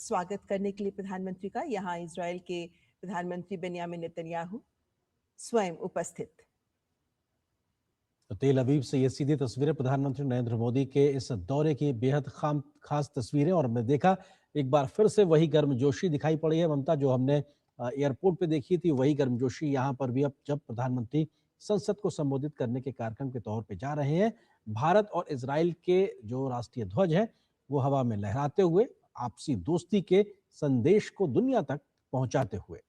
स्वागत करने के लिए प्रधानमंत्री का यहाँ इजराइल के प्रधानमंत्री बेन्यामिन नेतन्याहू स्वयं उपस्थित। तो तेल अवीव से ये सीधी तस्वीरें प्रधानमंत्री नरेंद्र मोदी के इस दौरे की बेहद खास तस्वीरें, और हमने देखा एक बार फिर से वही गर्मजोशी दिखाई पड़ी है ममता, जो हमने एयरपोर्ट पे देखी थी, वही गर्मजोशी यहाँ पर भी अब जब प्रधानमंत्री संसद को संबोधित करने के कार्यक्रम के तौर पे जा रहे हैं। भारत और इजराइल के जो राष्ट्रीय ध्वज है वो हवा में लहराते हुए आपसी दोस्ती के संदेश को दुनिया तक पहुंचाते हुए।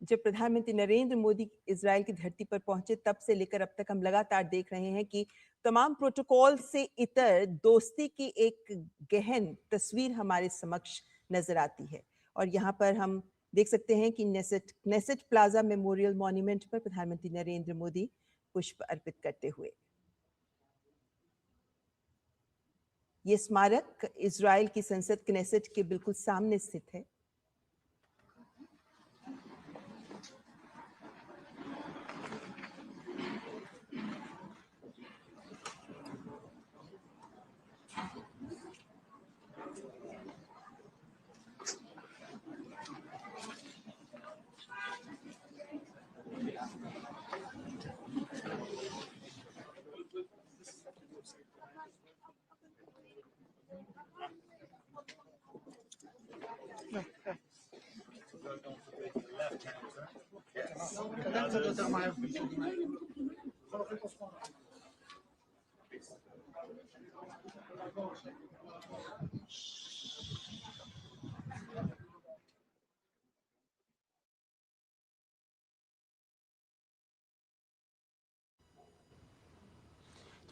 जब प्रधानमंत्री नरेंद्र मोदी इजराइल की धरती पर पहुंचे तब से लेकर अब तक हम लगातार देख रहे हैं कि तमाम प्रोटोकॉल से इतर दोस्ती की एक गहन तस्वीर हमारे समक्ष नजर आती है। और यहाँ पर हम देख सकते हैं कि नेसेट प्लाजा मेमोरियल मॉन्यूमेंट पर प्रधानमंत्री नरेंद्र मोदी पुष्प अर्पित करते हुए। ये स्मारक इजराइल की संसद क्नेसेट के बिल्कुल सामने स्थित है।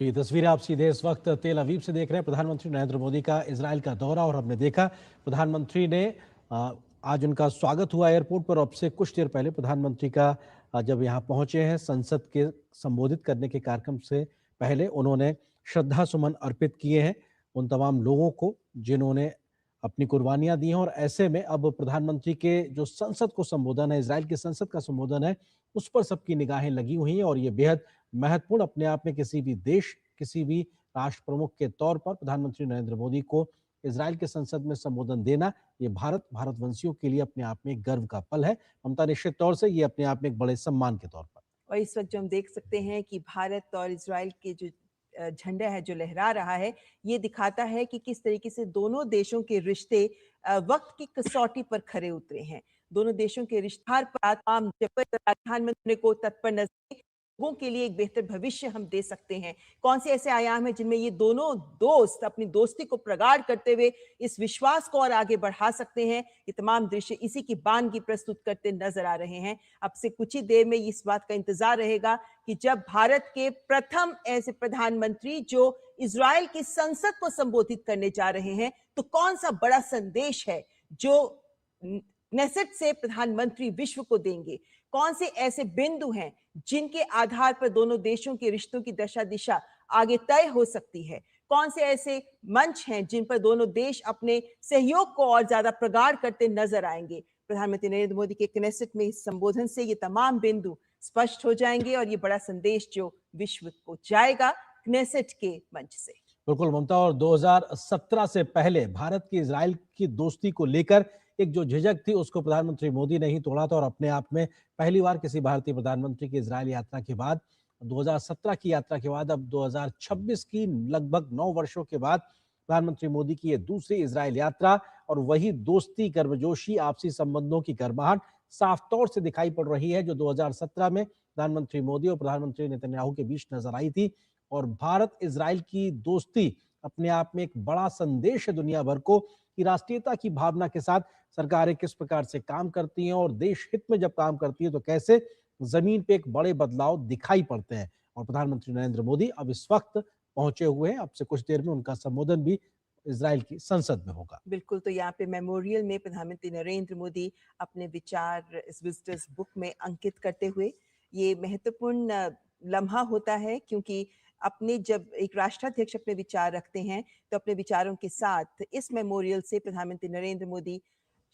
तो ये तस्वीरें आप सीधे इस वक्त तेल अवीव से देख रहे हैं। प्रधानमंत्री नरेंद्र मोदी का इजराइल का दौरा, और हमने देखा प्रधानमंत्री ने आज उनका स्वागत हुआ एयरपोर्ट पर। अब से कुछ देर पहले प्रधानमंत्री का जब यहाँ पहुंचे हैं संसद के संबोधित करने के कार्यक्रम से पहले उन्होंने श्रद्धा सुमन अर्पित किए हैं उन तमाम लोगों को जिन्होंने अपनी कुर्बानियां दी हैं। और ऐसे में अब प्रधानमंत्री के जो संसद को संबोधन है, इजराइल की संसद का संबोधन है, उस पर सबकी निगाहें लगी हुई हैं। और ये बेहद महत्वपूर्ण अपने आप में किसी भी देश, किसी भी राष्ट्र प्रमुख के तौर पर प्रधानमंत्री नरेंद्र मोदी को इजराइल के संसद में संबोधन देना, ये भारतवंशियों के लिए अपने आप में एक गर्व का पल है। ममता, निश्चित तौर से ये अपने आप में एक बड़े सम्मान के तौर पर। और इस वक्त जो हम देख सकते हैं कि भारत और इजराइल के जो झंडा है जो लहरा रहा है, ये दिखाता है कि किस तरीके से दोनों देशों के रिश्ते वक्त की कसौटी पर खरे उतरे हैं। दोनों देशों के रिश्ते प्रधानमंत्री को तत्पर नजर लोगों के लिए एक बेहतर भविष्य हम दे सकते हैं। कौन से ऐसे आयाम हैं जिनमें ये दोनों दोस्त अपनी दोस्ती को प्रगाढ़ करते हुए इस विश्वास को और आगे बढ़ा सकते हैं। ये तमाम दृश्य इसी की बानगी प्रस्तुत करते नजर आ रहे हैं। अब से कुछ ही देर में इस बात का इंतजार रहेगा कि जब भारत के प्रथम ऐसे प्रधानमंत्री जो इजराइल की संसद को संबोधित करने जा रहे हैं, तो कौन सा बड़ा संदेश है जो नेसेट से प्रधानमंत्री विश्व को देंगे। कौन से ऐसे बिंदु हैं जिनके आधार पर दोनों देशों के रिश्तों की दशा दिशा आगे तय हो सकती है। कौन से ऐसे मंच हैं जिन पर दोनों देश अपने सहयोग को और ज्यादा प्रगाढ़ करते नजर आएंगे। प्रधानमंत्री नरेंद्र मोदी के क्नेसेट में इस संबोधन से ये तमाम बिंदु स्पष्ट हो जाएंगे और ये बड़ा संदेश जो विश्व को जाएगा क्नेसेट के मंच से। बिल्कुल ममता, और 2017 से पहले भारत की इजराइल की दोस्ती को लेकर एक जो झिझक थी उसको प्रधानमंत्री मोदी ने ही तोड़ा था। और अपने आप में पहली बार किसी भारतीय प्रधानमंत्री की इजराइल यात्रा के बाद, 2017 की यात्रा के बाद, अब 2026 की लगभग 9 वर्षों के बाद प्रधानमंत्री मोदी की ये दूसरी इजराइल यात्रा, और वही दोस्ती, गर्मजोशी, आपसी संबंधों की गर्माहट साफ तौर से दिखाई पड़ रही है जो 2017 में प्रधानमंत्री मोदी और प्रधानमंत्री नेतन्याहू के बीच नजर आई थी। और भारत इजराइल की दोस्ती अपने आप में एक बड़ा संदेश है दुनिया भर को कि राष्ट्रीयता की भावना के साथ सरकारें किस प्रकार से काम करती हैं, और देश हित में जब काम करती है तो कैसे जमीन पे एक बड़े बदलाव दिखाई पड़ते हैं। और प्रधानमंत्री नरेंद्र मोदी अब इस वक्त पहुंचे हुए हैं। अब से कुछ देर में उनका संबोधन भी इजराइल की संसद में होगा। बिल्कुल, तो यहाँ पे मेमोरियल में प्रधानमंत्री नरेंद्र मोदी अपने विचार इस विजिटर्स बुक में अंकित करते हुए, ये महत्वपूर्ण लम्हा होता है क्योंकि अपने जब एक राष्ट्राध्यक्ष अपने विचार रखते हैं तो अपने विचारों के साथ इस मेमोरियल से प्रधानमंत्री नरेंद्र मोदी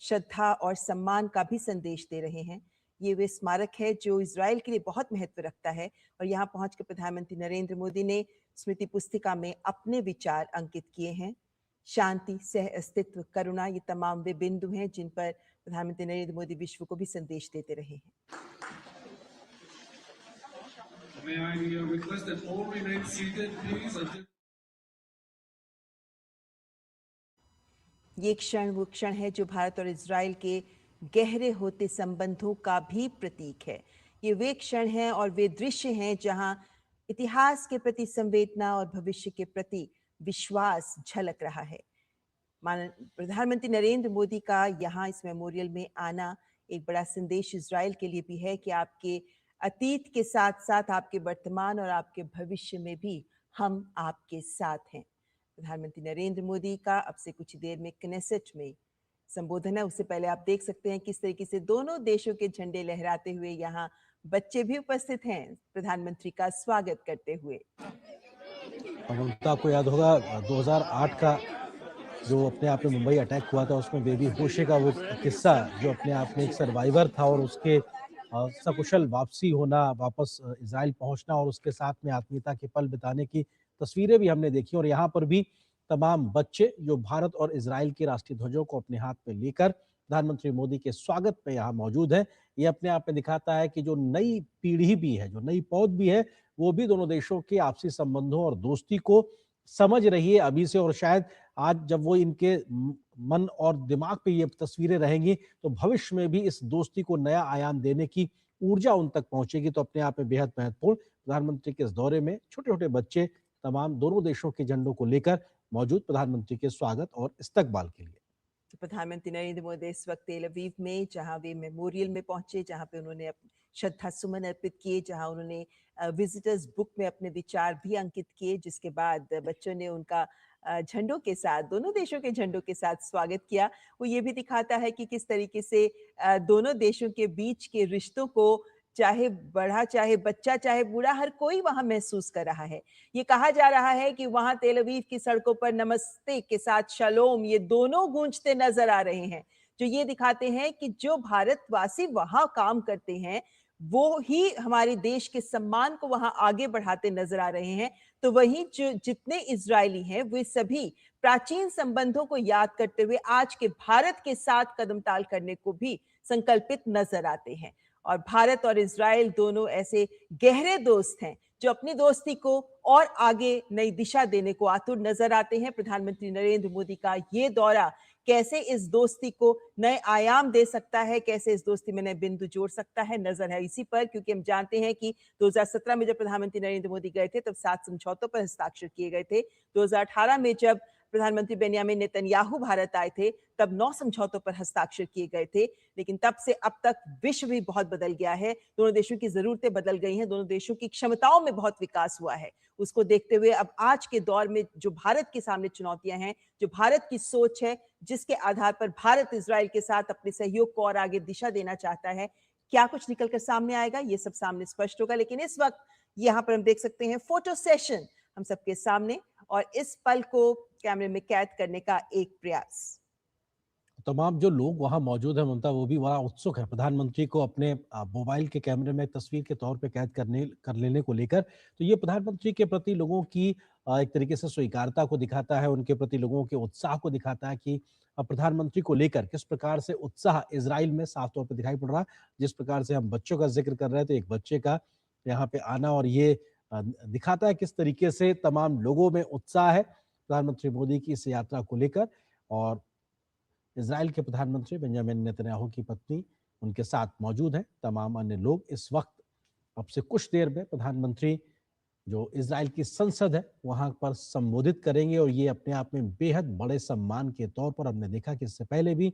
श्रद्धा और सम्मान का भी संदेश दे रहे हैं। ये वे स्मारक है जो इजराइल के लिए बहुत महत्व रखता है और यहाँ पहुंचकर प्रधानमंत्री नरेंद्र मोदी ने स्मृति पुस्तिका में अपने विचार अंकित किए हैं। शांति, सह अस्तित्व, करुणा, ये तमाम वे बिंदु हैं जिन पर प्रधानमंत्री नरेंद्र मोदी विश्व को भी संदेश देते रहे हैं। May I request that all remain seated, please, until ये क्षण वो क्षण है जो भारत और इजराइल के गहरे होते संबंधों का भी प्रतीक है। ये वे क्षण हैं और वे दृश्य हैं जहां इतिहास के प्रति संवेदना और भविष्य के प्रति विश्वास झलक रहा है। प्रधानमंत्री नरेंद्र मोदी का यहाँ इस मेमोरियल में आना एक बड़ा संदेश इजराइल के लिए भी है कि आपके अतीत के साथ साथ आपके वर्तमान और आपके भविष्य में भी हम आपके साथ हैं। प्रधानमंत्री नरेंद्र मोदी का अब से कुछ देर में क्नेसेट में संबोधन है। उससे पहले आप देख सकते हैं किस तरीके से दोनों देशों के झंडे लहराते हुए यहाँ बच्चे भी उपस्थित हैं प्रधानमंत्री का स्वागत करते हुए। आपको याद होगा 2008 का जो अपने आप में मुंबई अटैक हुआ था, उसमें बेबी होशे का वो किस्सा जो अपने आप में एक सर्वाइवर था और उसके सकुशल वापसी होना, वापस इजराइल पहुंचना और उसके साथ में आत्मीयता के पल बिताने की तस्वीरें भी हमने देखी। और यहाँ पर भी तमाम बच्चे जो भारत और इजराइल के राष्ट्रीय ध्वजों को अपने हाथ में लेकर प्रधानमंत्री मोदी के स्वागत में यहाँ मौजूद है। ये अपने आप में दिखाता है कि जो नई पीढ़ी भी है, जो नई पौध भी है, वो भी दोनों देशों के आपसी संबंधों और दोस्ती को समझ रही है अभी से। और शायद आज जब वो इनके मन और दिमाग पे ये तस्वीरें रहेंगी तो भविष्य में भी इस दोस्ती को नया आयाम देने की ऊर्जा उन तक पहुंचेगी। तो अपने आप में बेहद महत्वपूर्ण प्रधानमंत्री के इस दौरे में छोटे छोटे बच्चे तमाम दोनों देशों के झंडों को लेकर मौजूद प्रधानमंत्री के स्वागत और इस्तकबाल के लिए। तो प्रधानमंत्री नरेंद्र मोदी इस वक्त तेल अवीव में जहां वे मेमोरियल में पहुंचे, जहां पे उन्होंने श्रद्धा सुमन अर्पित किए, जहां उन्होंने विजिटर्स बुक में अपने विचार भी अंकित किए, जिसके बाद बच्चों ने उनका झंडों के साथ, दोनों देशों के झंडों के साथ स्वागत किया। वो ये भी दिखाता है कि किस तरीके से दोनों देशों के बीच के रिश्तों को चाहे बड़ा, चाहे बच्चा, चाहे बूढ़ा, हर कोई वहां महसूस कर रहा है। ये कहा जा रहा है कि वहां तेल अवीव की सड़कों पर नमस्ते के साथ शलोम ये दोनों गूंजते नजर आ रहे हैं, जो ये दिखाते हैं कि जो भारतवासी वहां काम करते हैं वो ही हमारे देश के सम्मान को वहां आगे बढ़ाते नजर आ रहे हैं। तो वही जो जितने इजरायली हैं वे सभी प्राचीन संबंधों को याद करते हुए आज के भारत के साथ कदम ताल करने को भी संकल्पित नजर आते हैं। और भारत और इजराइल दोनों ऐसे गहरे दोस्त हैं जो अपनी दोस्ती को और आगे नई दिशा देने को आतुर नजर आते हैं। प्रधानमंत्री नरेंद्र मोदी का ये दौरा कैसे इस दोस्ती को नए आयाम दे सकता है, कैसे इस दोस्ती में नए बिंदु जोड़ सकता है, नजर है इसी पर, क्योंकि हम जानते हैं कि 2017 में जब प्रधानमंत्री नरेंद्र मोदी गए थे तब 7 समझौतों पर हस्ताक्षर किए गए थे। 2018 में जब प्रधानमंत्री बेन्यामिन नेतन्याहू भारत आए थे तब 9 समझौतों पर हस्ताक्षर किए गए थे। लेकिन तब से अब तक विश्व भी बहुत बदल गया है, दोनों देशों की जरूरतें बदल गई हैं, दोनों देशों की क्षमताओं में बहुत विकास हुआ है। उसको देखते हुए अब आज के दौर में जो भारत के सामने चुनौतियां हैं, जो भारत की सोच है, जिसके आधार पर भारत इजराइल के साथ अपने सहयोग को और आगे दिशा देना चाहता है, क्या कुछ निकलकर सामने आएगा ये सब सामने स्पष्ट होगा। लेकिन इस वक्त यहाँ पर हम देख सकते हैं फोटो सेशन हम सबके सामने, और इस पल को कैमरे में कैद करने का एक प्रयास। तमाम जो लोग वहां मौजूद हैं ममता, वो भी बड़ा उत्सुक है प्रधानमंत्री को अपने मोबाइल के कैमरे में तस्वीर के तौर पे कैद कर लेने को लेकर। तो ये प्रधानमंत्री के प्रति लोगों की एक तरीके से स्वीकारता को दिखाता है, उनके प्रति लोगों के उत्साह को दिखाता है कि प्रधानमंत्री को लेकर किस प्रकार से उत्साह इजराइल में साफ तौर पर दिखाई पड़ रहा। जिस प्रकार से हम बच्चों का जिक्र कर रहे थे, एक बच्चे का यहाँ पे आना, और ये दिखाता है किस तरीके से तमाम लोगों में उत्साह है प्रधानमंत्री मोदी की इस यात्रा को लेकर। और इजराइल के प्रधानमंत्री बेंजामिन नेतन्याहू की पत्नी उनके साथ मौजूद हैं। तमाम अन्य लोग इस वक्त अब से कुछ देर में प्रधानमंत्री जो इजराइल की संसद है वहां पर संबोधित करेंगे, और ये अपने आप में बेहद बड़े सम्मान के तौर पर हमने देखा कि इससे पहले भी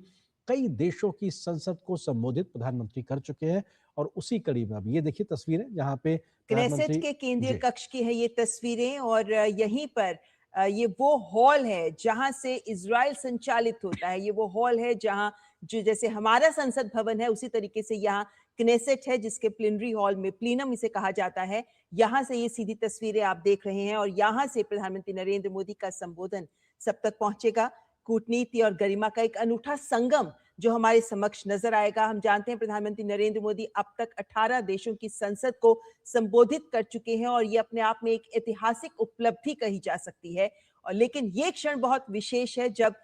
कई देशों की संसद को संबोधित प्रधानमंत्री कर चुके हैं। और उसी कड़ी में अब ये देखिए तस्वीरें जहां पे क्नेसेट के केंद्रीय कक्ष की है ये तस्वीरें, और यहीं पर ये वो हॉल है जहां से इजराइल संचालित होता है। ये वो हॉल है जहां जो जैसे हमारा संसद भवन है उसी तरीके से यहाँ क्नेसेट है, जिसके प्लेनरी हॉल में प्लीनम इसे कहा जाता है। यहाँ से ये सीधी तस्वीरें आप देख रहे हैं, और यहाँ से प्रधानमंत्री नरेंद्र मोदी का संबोधन सब तक पहुंचेगा। कूटनीति और गरिमा का एक अनूठा संगम जो हमारे समक्ष नजर आएगा। हम जानते हैं प्रधानमंत्री नरेंद्र मोदी अब तक 18 देशों की संसद को संबोधित कर चुके हैं, और ये अपने आप में एक ऐतिहासिक उपलब्धि कही जा सकती है। और लेकिन ये क्षण बहुत विशेष है जब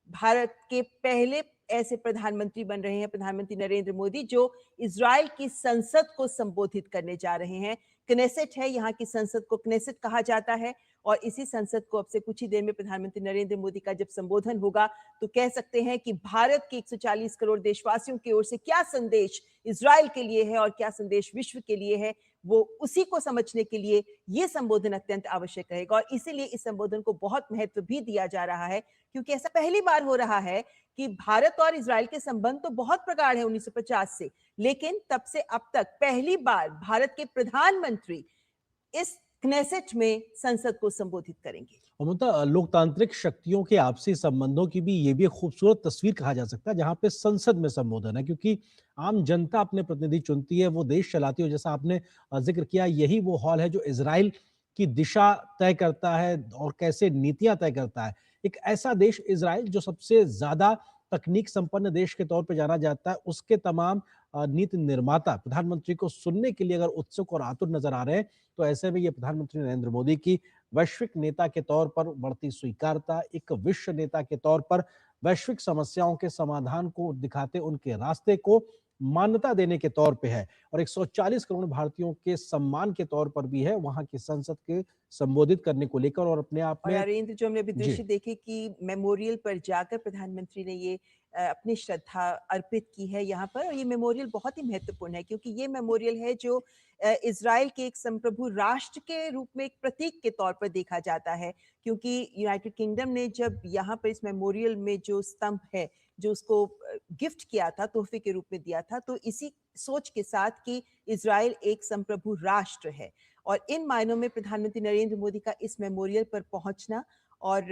भारत के पहले ऐसे प्रधानमंत्री बन रहे हैं, प्रधानमंत्री नरेंद्र मोदी, जो इजराइल की संसद को संबोधित करने जा रहे हैं। क्नेसेट है, यहाँ की संसद को क्नेसेट कहा जाता है और इसी संसद को अब से कुछ ही देर में प्रधानमंत्री नरेंद्र मोदी का जब संबोधन होगा तो कह सकते हैं कि भारत के 140 करोड़ देशवासियों की ओर से क्या संदेश इजराइल के लिए है और क्या संदेश विश्व के लिए है, वो उसी को समझने के लिए ये संबोधन अत्यंत आवश्यक रहेगा। और इसीलिए इस संबोधन को बहुत महत्व भी दिया जा रहा है, क्योंकि ऐसा पहली बार हो रहा है कि भारत और इजराइल के संबंध तो बहुत प्रगाढ़ है 1950 से, लेकिन तब से अब तक पहली बार भारत के प्रधानमंत्री इस क्नेसेट में संसद को संबोधित करेंगे। और मतलब लोकतांत्रिक शक्तियों के आपसी संबंधों की भी ये भी एक खूबसूरत तस्वीर कहा जा सकता है, जहां पे संसद में संबोधन है, क्योंकि आम जनता अपने प्रतिनिधि चुनती है, वो देश चलाती है। जैसा आपने जिक्र किया, यही वो हॉल है जो इजराइल की दिशा तय करता है और कैसे नीतियां तय करता है। एक ऐसा देश इजराइल जो सबसे ज्यादा तकनीक संपन्न देश के तौर पर जाना जाता है, उसके तमाम नीति निर्माता प्रधानमंत्री को सुनने के लिए अगर उत्सुक और आतुर नजर आ रहे हैं, तो ऐसे में ये प्रधानमंत्री नरेंद्र मोदी की वैश्विक नेता के तौर पर बढ़ती स्वीकारता, एक विश्व नेता के तौर पर वैश्विक समस्याओं के समाधान को दिखाते उनके रास्ते को मान्यता देने के तौर पे है, और 140 करोड़ भारतीयों के सम्मान के तौर पर भी है वहां की संसद के संबोधित करने को लेकर। और अपने आप और में अरविंद, जो हमने अभी जी दृश्य देखे कि मेमोरियल पर जाकर प्रधानमंत्री ने ये अपनी श्रद्धा अर्पित की है यहाँ पर, और ये मेमोरियल बहुत ही महत्वपूर्ण है क्योंकि ये मेमोरियल है जो इजराइल के एक संप्रभु राष्ट्र के रूप में एक प्रतीक के तौर पर देखा जाता है, क्योंकि यूनाइटेड किंगडम ने जब यहाँ पर इस मेमोरियल में जो स्तंभ है जो उसको गिफ्ट किया था, तोहफे के रूप में दिया था, तो इसी सोच के साथ कि इजराइल एक संप्रभु राष्ट्र है। और इन मायनों में प्रधानमंत्री नरेंद्र मोदी का इस मेमोरियल पर पहुंचना और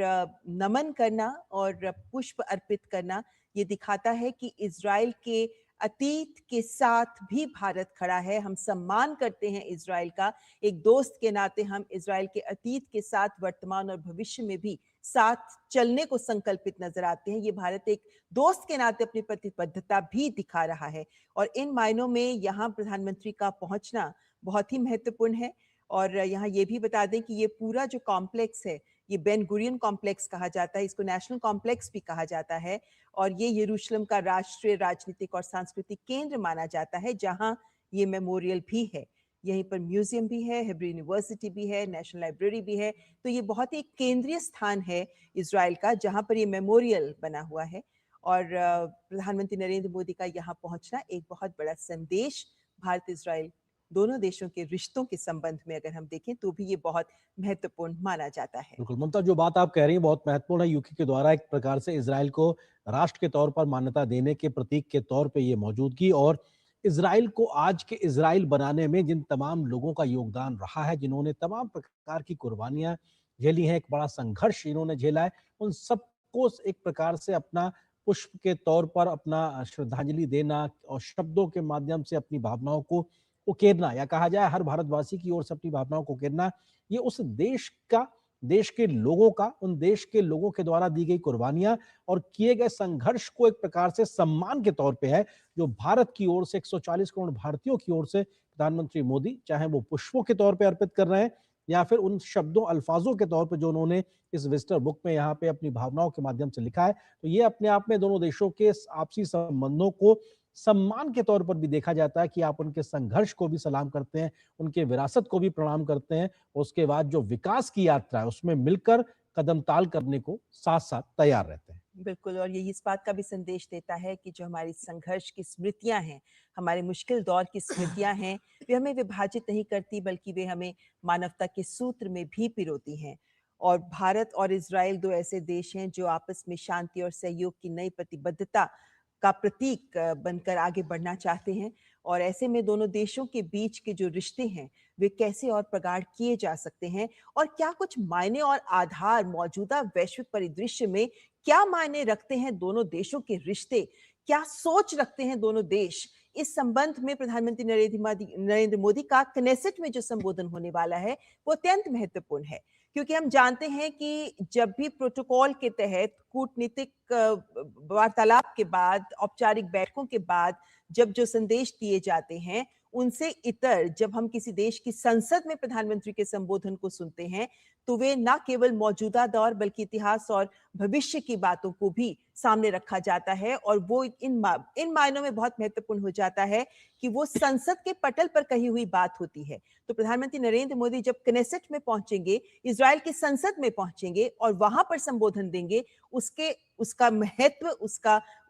नमन करना और पुष्प अर्पित करना, ये दिखाता है कि इजराइल के अतीत के साथ भी भारत खड़ा है। हम सम्मान करते हैं इजराइल का, एक दोस्त के नाते हम इजराइल के अतीत के साथ वर्तमान और भविष्य में भी साथ चलने को संकल्पित नजर आते हैं। ये भारत एक दोस्त के नाते अपनी प्रतिबद्धता भी दिखा रहा है और इन मायनों में यहाँ प्रधानमंत्री का पहुंचना बहुत ही महत्वपूर्ण है। और यहाँ ये भी बता दें कि ये पूरा जो कॉम्प्लेक्स है, ये बेन गुरियन कॉम्प्लेक्स कहा जाता है, इसको नेशनल कॉम्प्लेक्स भी कहा जाता है, और ये यरूशलेम का राष्ट्रीय राजनीतिक और सांस्कृतिक केंद्र माना जाता है, जहाँ ये मेमोरियल भी है। यहीं पर म्यूजियम भी है, हिब्रू यूनिवर्सिटी भी है, नेशनल लाइब्रेरी भी है। तो ये बहुत ही केंद्रीय स्थान है इजराइल का, जहाँ पर ये मेमोरियल बना हुआ है। और प्रधानमंत्री नरेंद्र मोदी का यहाँ पहुंचना एक बहुत बड़ा संदेश भारत इजराइल दोनों देशों के रिश्तों के संबंध में अगर हम देखें तो भी ये बहुत महत्वपूर्ण माना जाता है। बिल्कुल ममता, जो बात आप कह रही हैं बहुत महत्वपूर्ण है। यूके के द्वारा एक प्रकार से इजराइल को राष्ट्र के तौर पर मान्यता देने के प्रतीक के तौर पे ये मौजूदगी, और इजराइल को आज के इजराइल बनाने में जिन तमाम लोगों का योगदान रहा है, जिन्होंने तमाम प्रकार की कुर्बानियां झेली हैं, एक बड़ा संघर्ष इन्होंने झेला है, उन सबको एक प्रकार से अपना पुष्प के तौर पर अपना श्रद्धांजलि देना और शब्दों के माध्यम से अपनी भावनाओं को उकेरना, या कहा जाए हर भारतवासी की ओर से अपनी भावनाओं को उकेरना, ये उस देश का, देश के लोगों का, उन देश के लोगों के द्वारा दी गई कुर्बानियां और किए गए संघर्ष को एक प्रकार से सम्मान के तौर पे है, जो भारत की ओर से 140 करोड़ भारतीयों की ओर से प्रधानमंत्री मोदी चाहे वो पुष्पों के तौर पे अर्पित कर रहे हैं या फिर उन शब्दों अल्फाजों के तौर पे जो उन्होंने इस विजिटर बुक में यहाँ पे अपनी भावनाओं के माध्यम से लिखा है। तो ये अपने आप में दोनों देशों के आपसी संबंधों को सम्मान के तौर पर भी देखा जाता है कि आप उनके संघर्ष को भी सलाम करते हैं, उनके विरासत को भी प्रणाम करते हैं, उसके बाद जो विकास की यात्रा है उसमें मिलकर कदम ताल करने को साथ साथ तैयार रहते हैं। बिल्कुल, और ये इस बात का भी संदेश देता है कि जो हमारी संघर्ष की स्मृतियां हैं, हमारे मुश्किल दौर की स्मृतियां हैं, वे हमें विभाजित नहीं करती बल्कि वे हमें मानवता के सूत्र में भी पिरोती हैं। और भारत और इजराइल दो ऐसे देश हैं जो आपस में शांति और सहयोग की नई प्रतिबद्धता का प्रतीक बनकर आगे बढ़ना चाहते हैं। और ऐसे में दोनों देशों के बीच के जो रिश्ते हैं वे कैसे और प्रगाढ़ किए जा सकते हैं, और क्या कुछ मायने और आधार मौजूदा वैश्विक परिदृश्य में क्या मायने रखते हैं दोनों देशों के रिश्ते, क्या सोच रखते हैं दोनों देश, इस संबंध में प्रधानमंत्री नरेंद्र मोदी का क्नेसेट में जो संबोधन होने वाला है वो अत्यंत महत्वपूर्ण है। क्योंकि हम जानते हैं कि जब भी प्रोटोकॉल के तहत कूटनीतिक वार्तालाप के बाद, औपचारिक बैठकों के बाद जब जो संदेश दिए जाते हैं उनसे इतर जब हम किसी देश की संसद में प्रधानमंत्री के संबोधन को सुनते हैं तो वे न केवल मौजूदा दौर बल्कि इतिहास और भविष्य की बातों को भी सामने रखा जाता है और वो इन मायनों में बहुत महत्वपूर्ण हो जाता है कि वो संसद के पटल पर कही हुई बात होती है। तो प्रधानमंत्री नरेंद्र मोदी जब कनेसेट में पहुंचेंगे, इजराइल की संसद में पहुंचेंगे और वहां पर संबोधन देंगे, उसका महत्व,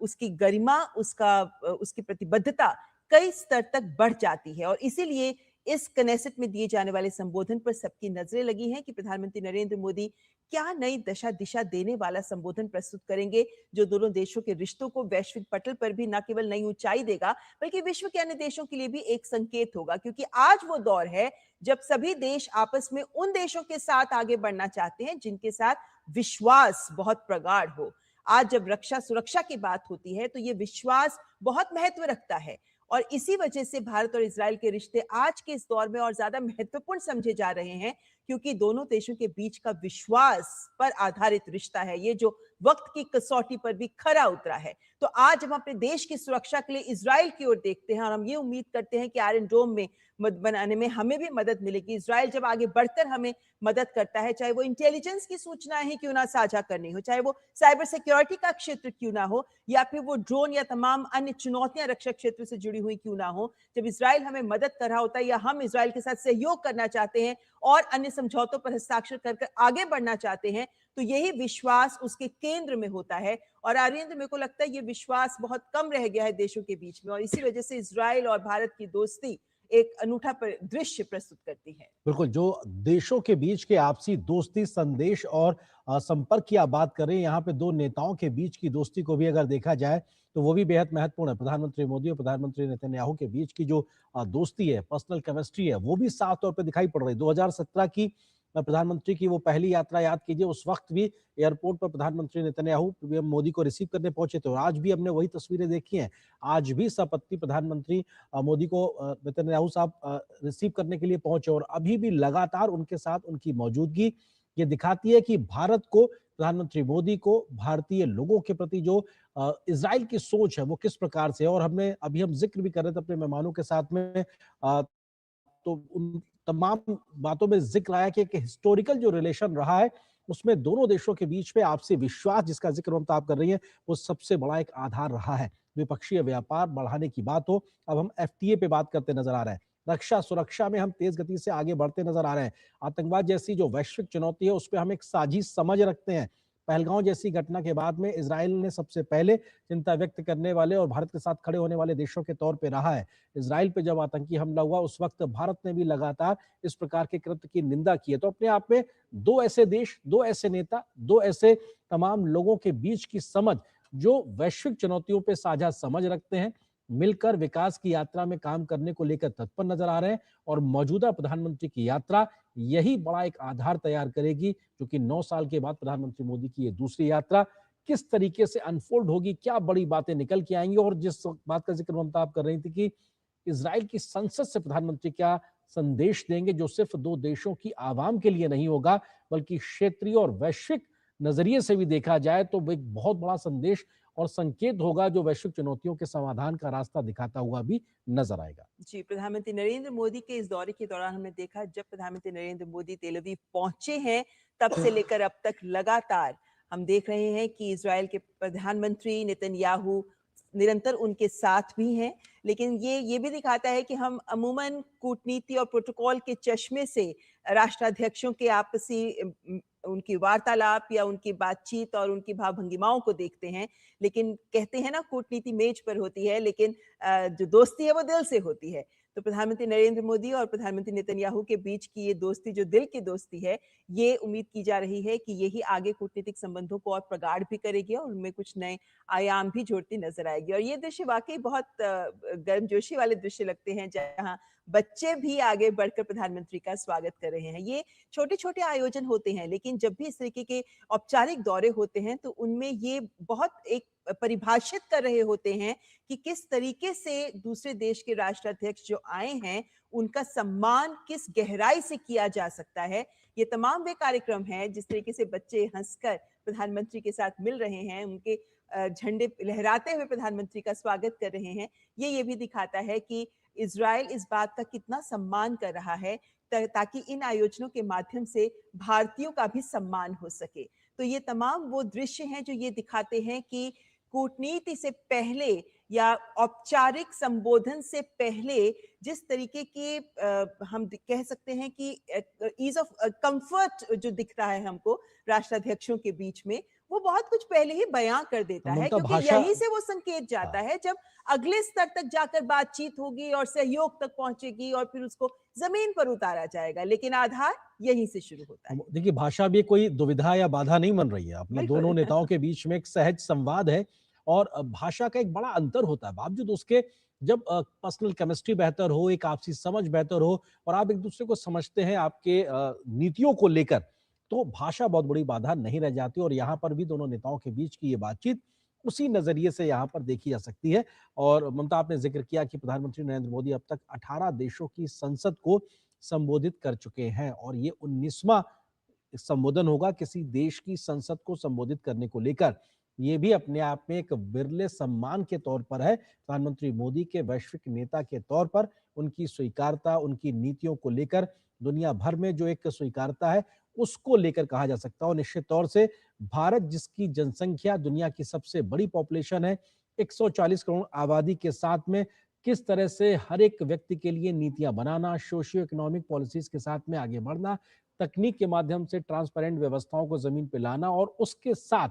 उसकी गरिमा, उसकी प्रतिबद्धता कई स्तर तक बढ़ जाती है और इसीलिए इस कनेसेट में दिए जाने वाले संबोधन पर सबकी नजरें लगी हैं कि प्रधानमंत्री नरेंद्र मोदी क्या नई दिशा देने वाला संबोधन प्रस्तुत करेंगे जो दोनों देशों के रिश्तों को वैश्विक पटल पर भी न केवल नई ऊंचाई देगा बल्कि विश्व के अन्य देशों के लिए भी एक संकेत होगा, क्योंकि आज वो दौर है जब सभी देश आपस में उन देशों के साथ आगे बढ़ना चाहते हैं जिनके साथ विश्वास बहुत प्रगाढ़ हो। आज जब रक्षा सुरक्षा की बात होती है तो ये विश्वास बहुत महत्व रखता है और इसी वजह से भारत और इजराइल के रिश्ते आज के इस दौर में और ज्यादा महत्वपूर्ण समझे जा रहे हैं, क्योंकि दोनों देशों के बीच का विश्वास पर आधारित रिश्ता है ये जो वक्त की कसौटी पर भी खरा उतरा है। तो आज हम अपने देश की सुरक्षा के लिए इजराइल की ओर देखते हैं और हम ये उम्मीद करते हैं कि आयरन डोम में बनाने में हमें भी मदद मिलेगी। इजराइल जब आगे बढ़कर हमें मदद करता है, चाहे वो इंटेलिजेंस की सूचनाएं ही क्यों ना साझा करनी हो, चाहे वो साइबर सिक्योरिटी का क्षेत्र क्यों ना हो या फिर वो ड्रोन या तमाम अन्य चुनौतियां रक्षा क्षेत्र से जुड़ी हुई क्यों ना हो, जब इजराइल हमें मदद कर रहा होता है या हम इजराइल के साथ सहयोग करना चाहते हैं और अन्य समझौतों पर हस्ताक्षर कर आगे बढ़ना चाहते हैं, तो यही विश्वास उसके केंद्र में होता है। और आर्येंद्र, मेरे को लगता है ये विश्वास बहुत कम रह गया है देशों के बीच में और इसी वजह से इजराइल और भारत की दोस्ती एक अनूठा दृश्य प्रस्तुत करती है। बिल्कुल, जो देशों के बीच के आपसी दोस्ती संदेश और संपर्क की आप बात कर रहे हैं, यहाँ पे दो नेताओं के बीच की दोस्ती को भी अगर देखा जाए तो वो भी बेहद महत्वपूर्ण है। प्रधानमंत्री मोदी और प्रधानमंत्री नेतन्याहू के बीच की जो दोस्ती है, पर्सनल केमिस्ट्री है, वो भी साफ तौर पे दिखाई पड़ रही है। 2017 की प्रधानमंत्री की वो पहली यात्रा याद कीजिए, उस वक्त भी एयरपोर्ट पर प्रधानमंत्री नेतन्याहू पीएम मोदी को रिसीव करने पहुंचे थे और आज भी हमने वही तस्वीरें देखी हैं। आज भी सपत्नीक प्रधानमंत्री मोदी को नेतन्याहू साहब रिसीव करने के लिए पहुंचे और अभी भी लगातार उनके साथ उनकी मौजूदगी ये दिखाती है कि भारत को, प्रधानमंत्री मोदी को भारतीय लोगों के प्रति जो इजराइल की सोच है वो किस प्रकार से है। और हम जिक्र भी कर रहे थे अपने मेहमानों के साथ में, तो उन तमाम बातों में जिक्र आया कि एक हिस्टोरिकल जो रिलेशन रहा है उसमें दोनों देशों के बीच में आपसी विश्वास जिसका जिक्र ममता आप कर रही हैं वो सबसे बड़ा एक आधार रहा है। द्विपक्षीय व्यापार बढ़ाने की बात हो, अब हम एफटीए पे बात करते नजर आ रहे हैं। रक्षा सुरक्षा में हम तेज गति से आगे बढ़ते नजर आ रहे हैं। आतंकवाद जैसी जो वैश्विक चुनौती है उस पर हम एक साझी समझ रखते हैं। पहलगांव जैसी घटना के बाद में इजराइल ने सबसे पहले चिंता व्यक्त करने वाले और भारत के साथ खड़े होने वाले देशों के तौर पे रहा है। इजराइल पे जब आतंकी हमला हुआ उस वक्त भारत ने भी लगातार इस प्रकार के कृत्य की निंदा की है। तो अपने आप में दो ऐसे देश, दो ऐसे नेता, दो ऐसे तमाम लोगों के बीच की समझ जो वैश्विक चुनौतियों पे साझा समझ रखते हैं, मिलकर विकास की यात्रा में काम करने को लेकर तत्पर नजर आ रहे हैं और मौजूदा प्रधानमंत्री की यात्रा यही बड़ा एक आधार तैयार करेगी, जो कि 9 साल के बाद प्रधानमंत्री मोदी की ये दूसरी यात्रा किस तरीके से अनफोल्ड होगी, क्या बड़ी बातें निकल के आएंगी। और जिस बात का जिक्र ममता आप कर रही थी कि इजराइल की संसद से प्रधानमंत्री क्या संदेश देंगे जो सिर्फ दो देशों की आवाम के लिए नहीं होगा बल्कि क्षेत्रीय और वैश्विक नजरिए से भी देखा जाए तो वो एक बहुत बड़ा संदेश और संकेत होगा जो वैश्विक चुनौतियों के समाधान का रास्ता दिखाता हुआ भी नजर आएगा। जी, प्रधानमंत्री नरेंद्र मोदी के इस दौरे के दौरान हमने देखा जब प्रधानमंत्री नरेंद्र मोदी तेल अवीव पहुंचे हैं तब से लेकर अब तक लगातार हम देख रहे हैं कि इजराइल के प्रधानमंत्री नेतन्याहू निरंतर उनके साथ भी हैं, लेकिन ये भी दिखाता है कि हम अमूमन कूटनीति और प्रोटोकॉल के चश्मे से राष्ट्राध्यक्षों के आपसी उनकी वार्तालाप या उनकी बातचीत और उनकी भाव भंगिमाओं को देखते हैं, लेकिन कहते हैं ना कूटनीति मेज पर होती है लेकिन जो दोस्ती है वो दिल से होती है। तो प्रधानमंत्री नरेंद्र मोदी और प्रधानमंत्री नेतन्याहू के बीच की ये दोस्ती जो दिल की दोस्ती है, ये उम्मीद की जा रही है कि यही आगे कूटनीतिक संबंधों को और प्रगाढ़ भी करेगी और उनमें कुछ नए आयाम भी जोड़ती नजर आएगी। और ये दृश्य वाकई बहुत गर्मजोशी वाले दृश्य लगते हैं जहाँ बच्चे भी आगे बढ़कर प्रधानमंत्री का स्वागत कर रहे हैं। ये छोटे-छोटे आयोजन होते हैं लेकिन जब भी इस तरीके के औपचारिक दौरे होते हैं तो उनमें ये बहुत एक परिभाषित कर रहे होते हैं कि किस तरीके से दूसरे देश के राष्ट्राध्यक्ष जो आए हैं उनका सम्मान किस गहराई से किया जा सकता है। ये तमाम वे कार्यक्रम हैं जिस तरीके से बच्चे हंसकर प्रधानमंत्री के साथ मिल रहे हैं, उनके झंडे लहराते हुए प्रधानमंत्री का स्वागत कर रहे हैं। ये भी दिखाता है कि इजराइल इस बात का कितना सम्मान कर रहा है ताकि इन आयोजनों के माध्यम से भारतीयों का भी सम्मान हो सके। तो ये तमाम वो दृश्य हैं जो ये दिखाते हैं कि कूटनीति से पहले या औपचारिक संबोधन से पहले जिस तरीके की हम कह सकते हैं कि ईज ऑफ कंफर्ट जो दिख रहा है हमको राष्ट्राध्यक्षों के बीच में, वो बहुत कुछ पहले ही बयां कर देता है, ममता क्योंकि भाषा यहीं से वो संकेत जाता है जब अगले स्तर तक जाकर बातचीत होगी और सहयोग तक पहुंचेगी और फिर उसको जमीन पर उतारा जाएगा, लेकिन आधार यहीं से शुरू होता है। देखिए, भाषा भी कोई दुविधा या बाधा नहीं बन रही है, अपना दोनों बिल्कुल। नेताओं के बीच में एक सहज संवाद है और भाषा का एक बड़ा अंतर होता है। बावजूद उसके जब पर्सनल केमिस्ट्री बेहतर हो, एक आपसी समझ बेहतर हो और आप एक दूसरे को समझते हैं आपके नीतियों को लेकर, तो भाषा बहुत बड़ी बाधा नहीं रह जाती और यहाँ पर भी दोनों नेताओं के बीच की ये बातचीत उसी नजरिए से यहाँ पर देखी जा सकती है। और ममता, आपने जिक्र किया कि प्रधानमंत्री नरेंद्र मोदी अब तक 18 देशों की संसद को संबोधित कर चुके हैं और ये 19वां संबोधन होगा किसी देश की संसद को संबोधित करने को लेकर। ये भी अपने आप में एक बिरले सम्मान के तौर पर है प्रधानमंत्री मोदी के वैश्विक नेता के तौर पर। उनकी स्वीकारता, उनकी नीतियों को लेकर दुनिया भर में जो एक स्वीकारता है उसको लेकर कहा जा सकता है। और निश्चित तौर से भारत, जिसकी जनसंख्या दुनिया की सबसे बड़ी पॉपुलेशन है, 140 करोड़ आबादी के साथ में किस तरह से हर एक व्यक्ति के लिए नीतियां बनाना, सोशियो इकोनॉमिक पॉलिसीज के साथ में आगे बढ़ना, तकनीक के माध्यम से ट्रांसपेरेंट व्यवस्थाओं को जमीन पे लाना और उसके साथ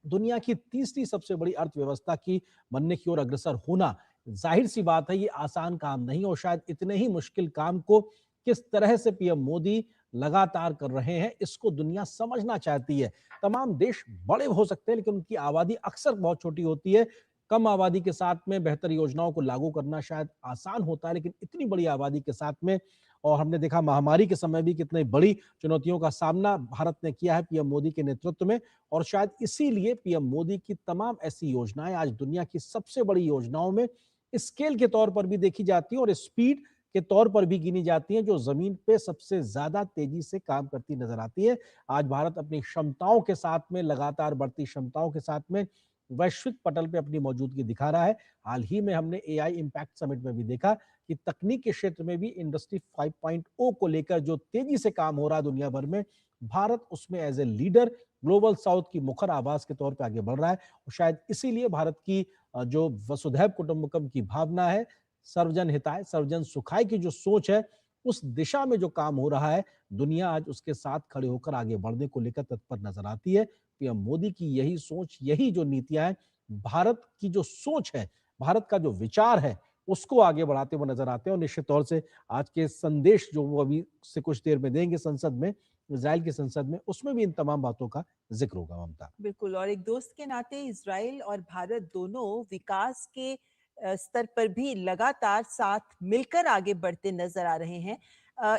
दुनिया की तीसरी सबसे बड़ी अर्थव्यवस्था की बनने की ओर अग्रसर होना, जाहिर सी बात है ये आसान काम नहीं। और शायद इतने ही मुश्किल काम को किस तरह से पीएम मोदी लगातार कर रहे हैं, इसको दुनिया समझना चाहती है। तमाम देश बड़े हो सकते हैं लेकिन उनकी आबादी अक्सर बहुत छोटी होती है। कम आबादी के साथ में बेहतर योजनाओं को लागू करना शायद आसान होता है, लेकिन इतनी बड़ी आबादी के साथ में, और हमने देखा महामारी के समय भी कितनी बड़ी चुनौतियों का सामना भारत ने किया है पीएम मोदी के नेतृत्व में। और शायद इसीलिए पीएम मोदी की तमाम ऐसी योजनाएं आज दुनिया की सबसे बड़ी योजनाओं में स्केल के तौर पर भी देखी जाती हैं और स्पीड के तौर पर भी गिनी जाती हैं, जो जमीन पे सबसे ज्यादा तेजी से काम करती नजर आती है। आज भारत अपनी क्षमताओं के साथ में, लगातार बढ़ती क्षमताओं के साथ में वैश्विक पटल पे अपनी मौजूदगी दिखा रहा है। हाल ही में हमने एआई इम्पैक्ट समिट में भी देखा कि तकनीक के क्षेत्र में भी इंडस्ट्री 5.0 को लेकर जो तेजी से काम हो रहा है दुनिया भर में, भारत उसमें as a leader global south की मुखर आवाज के तौर पे आगे बढ़ रहा है। और शायद इसीलिए भारत की जो वसुधैव कुटुंबकम की भावना है, सर्वजन हिताय सर्वजन सुखाय की जो सोच है, उस दिशा में जो काम हो रहा है, दुनिया आज उसके साथ खड़े होकर आगे बढ़ने को लेकर तत्पर नजर आती है। पीएम मोदी की यही सोच, यही जो नीतियां हैं, भारत की जो सोच है, भारत का जो विचार है, उसको आगे बढ़ाते हुए नजर आते हैं। और निश्चित तौर से आज के संदेश जो वो अभी से कुछ देर में देंगे संसद में, इजराइल की संसद में, उसमें भी इन तमाम बातों का जिक्र होगा। ममता, बिल्कुल, और एक दोस्त के नाते इजराइल और भारत दोनों विकास के स्तर पर भी लगातार साथ मिलकर आगे बढ़ते नजर आ रहे हैं।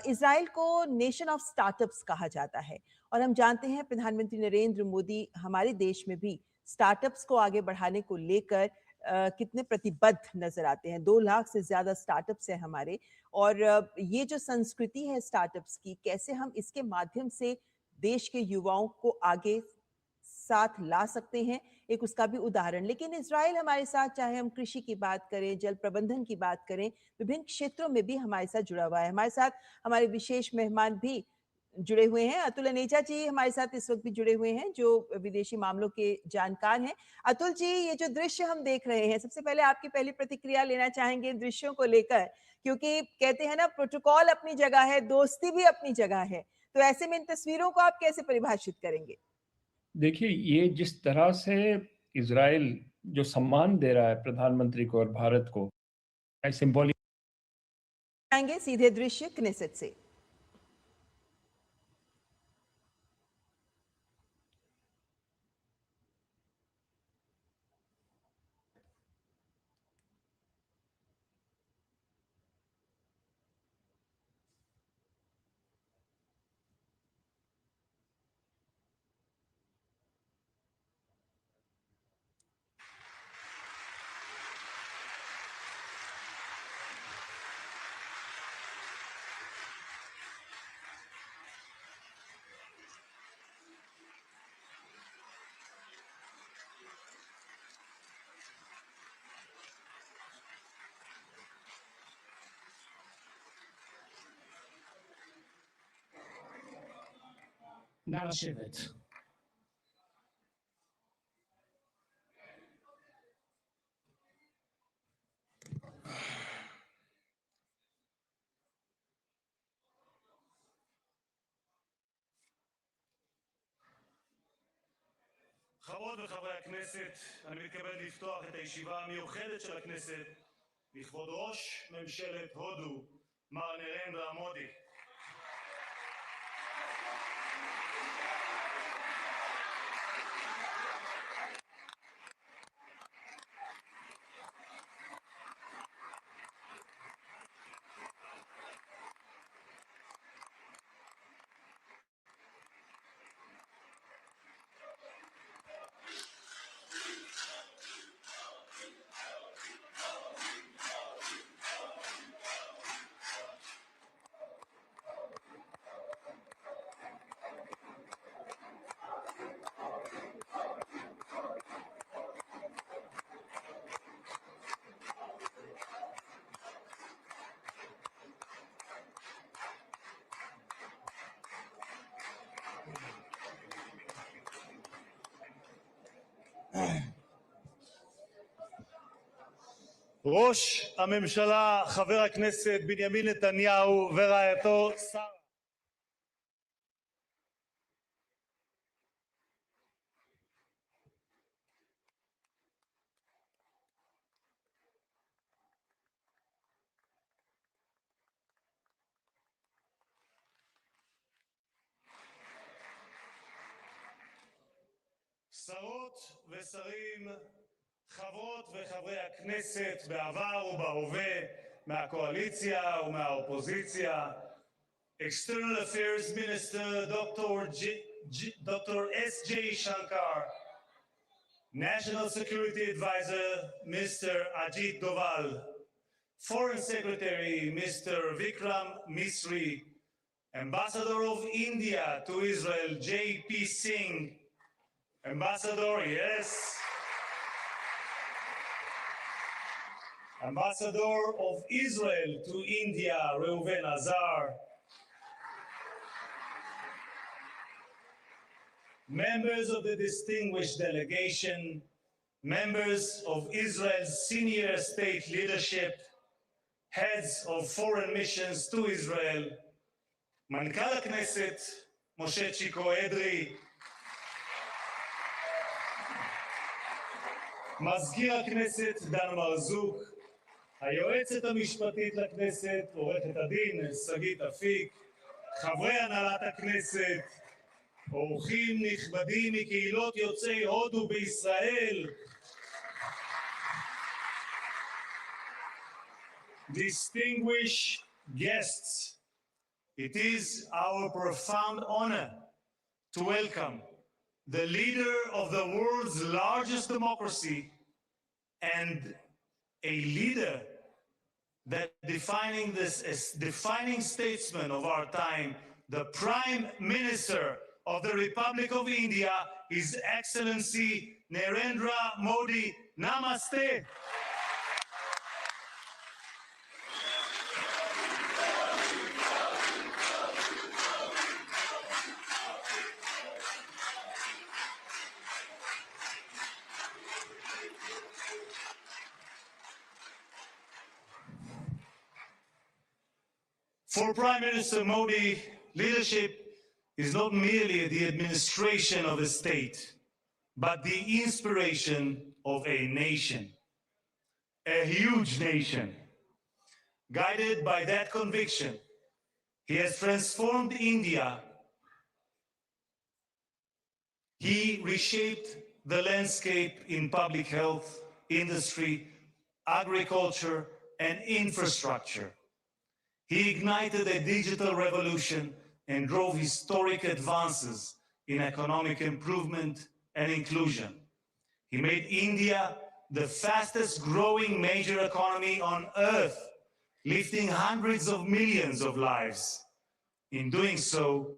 इजराइल को नेशन ऑफ स्टार्टअप्स कहा जाता है और हम जानते हैं प्रधानमंत्री नरेंद्र मोदी हमारे देश में भी स्टार्टअप्स को आगे बढ़ाने को लेकर कितने प्रतिबद्ध नजर आते हैं। 2 लाख से ज्यादा स्टार्टअप्स हैं हमारे, और ये जो संस्कृति है स्टार्टअप्स की, कैसे हम इसके माध्यम से देश के युवाओं को आगे साथ ला सकते हैं, एक उसका भी उदाहरण। लेकिन इजराइल हमारे साथ, चाहे हम कृषि की बात करें, जल प्रबंधन की बात करें, विभिन्न क्षेत्रों में भी हमारे साथ जुड़ा हुआ है। हमारे साथ हमारे विशेष मेहमान भी जुड़े हुए हैं। अतुल अनेजा जी हमारे साथ इस वक्त भी जुड़े हुए हैं, जो विदेशी मामलों के जानकार हैं। अतुल जी, ये जो दृश्य हम देख रहे हैं, सबसे पहले आपकी पहली प्रतिक्रिया लेना चाहेंगे दृश्यों को लेकर, क्योंकि कहते हैं ना, प्रोटोकॉल अपनी जगह है, दोस्ती भी अपनी जगह है। तो ऐसे में इन तस्वीरों को आप कैसे परिभाषित करेंगे? देखिए, ये जिस तरह से इजराइल जो सम्मान दे रहा है प्रधानमंत्री को और भारत को, सिंबॉलिक आएंगे सीधे दृश्य क्नेसेट से। נא לשבת. חברות וחברי הכנסת, אני מתכבד לפתוח את הישיבה המיוחדת של הכנסת לכבוד ראש ממשלת הודו, מר נרנדרה מודי. ראש הממשלה חבר הכנסת בנימין נתניהו ורעייתו שרה. שרות ושרים, חברות וחברי הכנסת בעבר ובהווה, מהקואליציה ומהאופוזיציה, External Affairs Minister Dr. S.J. Shankar, National Security Advisor Mr. Ajit Doval, Foreign Secretary Mr. Vikram Misri, Ambassador of India to Israel J.P. Singh, Ambassador, yes, Ambassador of Israel to India, Reuven Azar. Members of the distinguished delegation, members of Israel's senior state leadership, heads of foreign missions to Israel, Mankal Knesset, Moshe Chiko Edri, מזכיר הכנסת דן מרזוק, היועצת המשפטית לכנסת, עורכת הדין שגית אפיק, חברי הנהלת הכנסת, אורחים נכבדים מקהילות יוצאי הודו בישראל, distinguished guests, it is our profound honor to welcome the leader of the world's largest democracy and a leader that defining statesman of our time, the Prime Minister of the Republic of India, His Excellency Narendra Modi. Namaste. For Prime Minister Modi, leadership is not merely the administration of a state, but the inspiration of a nation, a huge nation. Guided by that conviction, he has transformed India. He reshaped the landscape in public health, industry, agriculture, and infrastructure. He ignited a digital revolution and drove historic advances in economic improvement and inclusion. He made India the fastest growing major economy on earth, lifting hundreds of millions of lives. In doing so,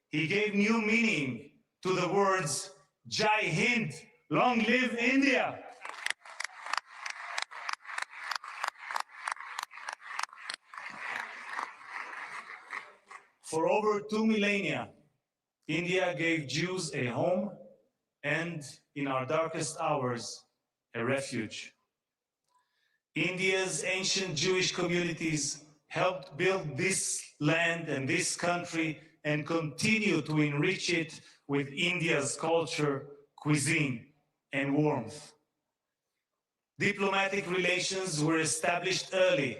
he gave new meaning to the words Jai Hind, long live India. For over 2 millennia, India gave Jews a home and, in our darkest hours, a refuge. India's ancient Jewish communities helped build this land and this country and continue to enrich it with India's culture, cuisine, and warmth. Diplomatic relations were established early,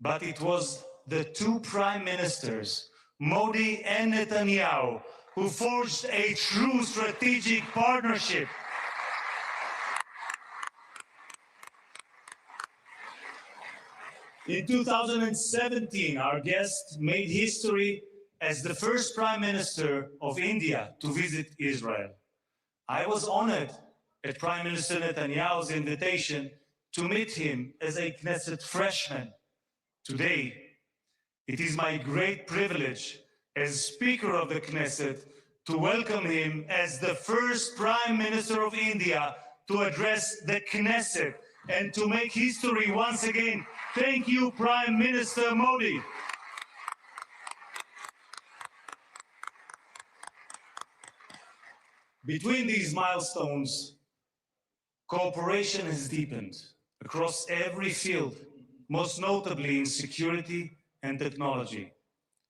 but it was the two prime ministers, Modi and Netanyahu, who forged a true strategic partnership. In 2017, our guest made history as the first Prime Minister of India to visit Israel. I was honored at Prime Minister Netanyahu's invitation to meet him as a Knesset freshman. Today, it is my great privilege as Speaker of the Knesset to welcome him as the first Prime Minister of India to address the Knesset and to make history once again. Thank you, Prime Minister Modi. Between these milestones, cooperation has deepened across every field, most notably in security and technology.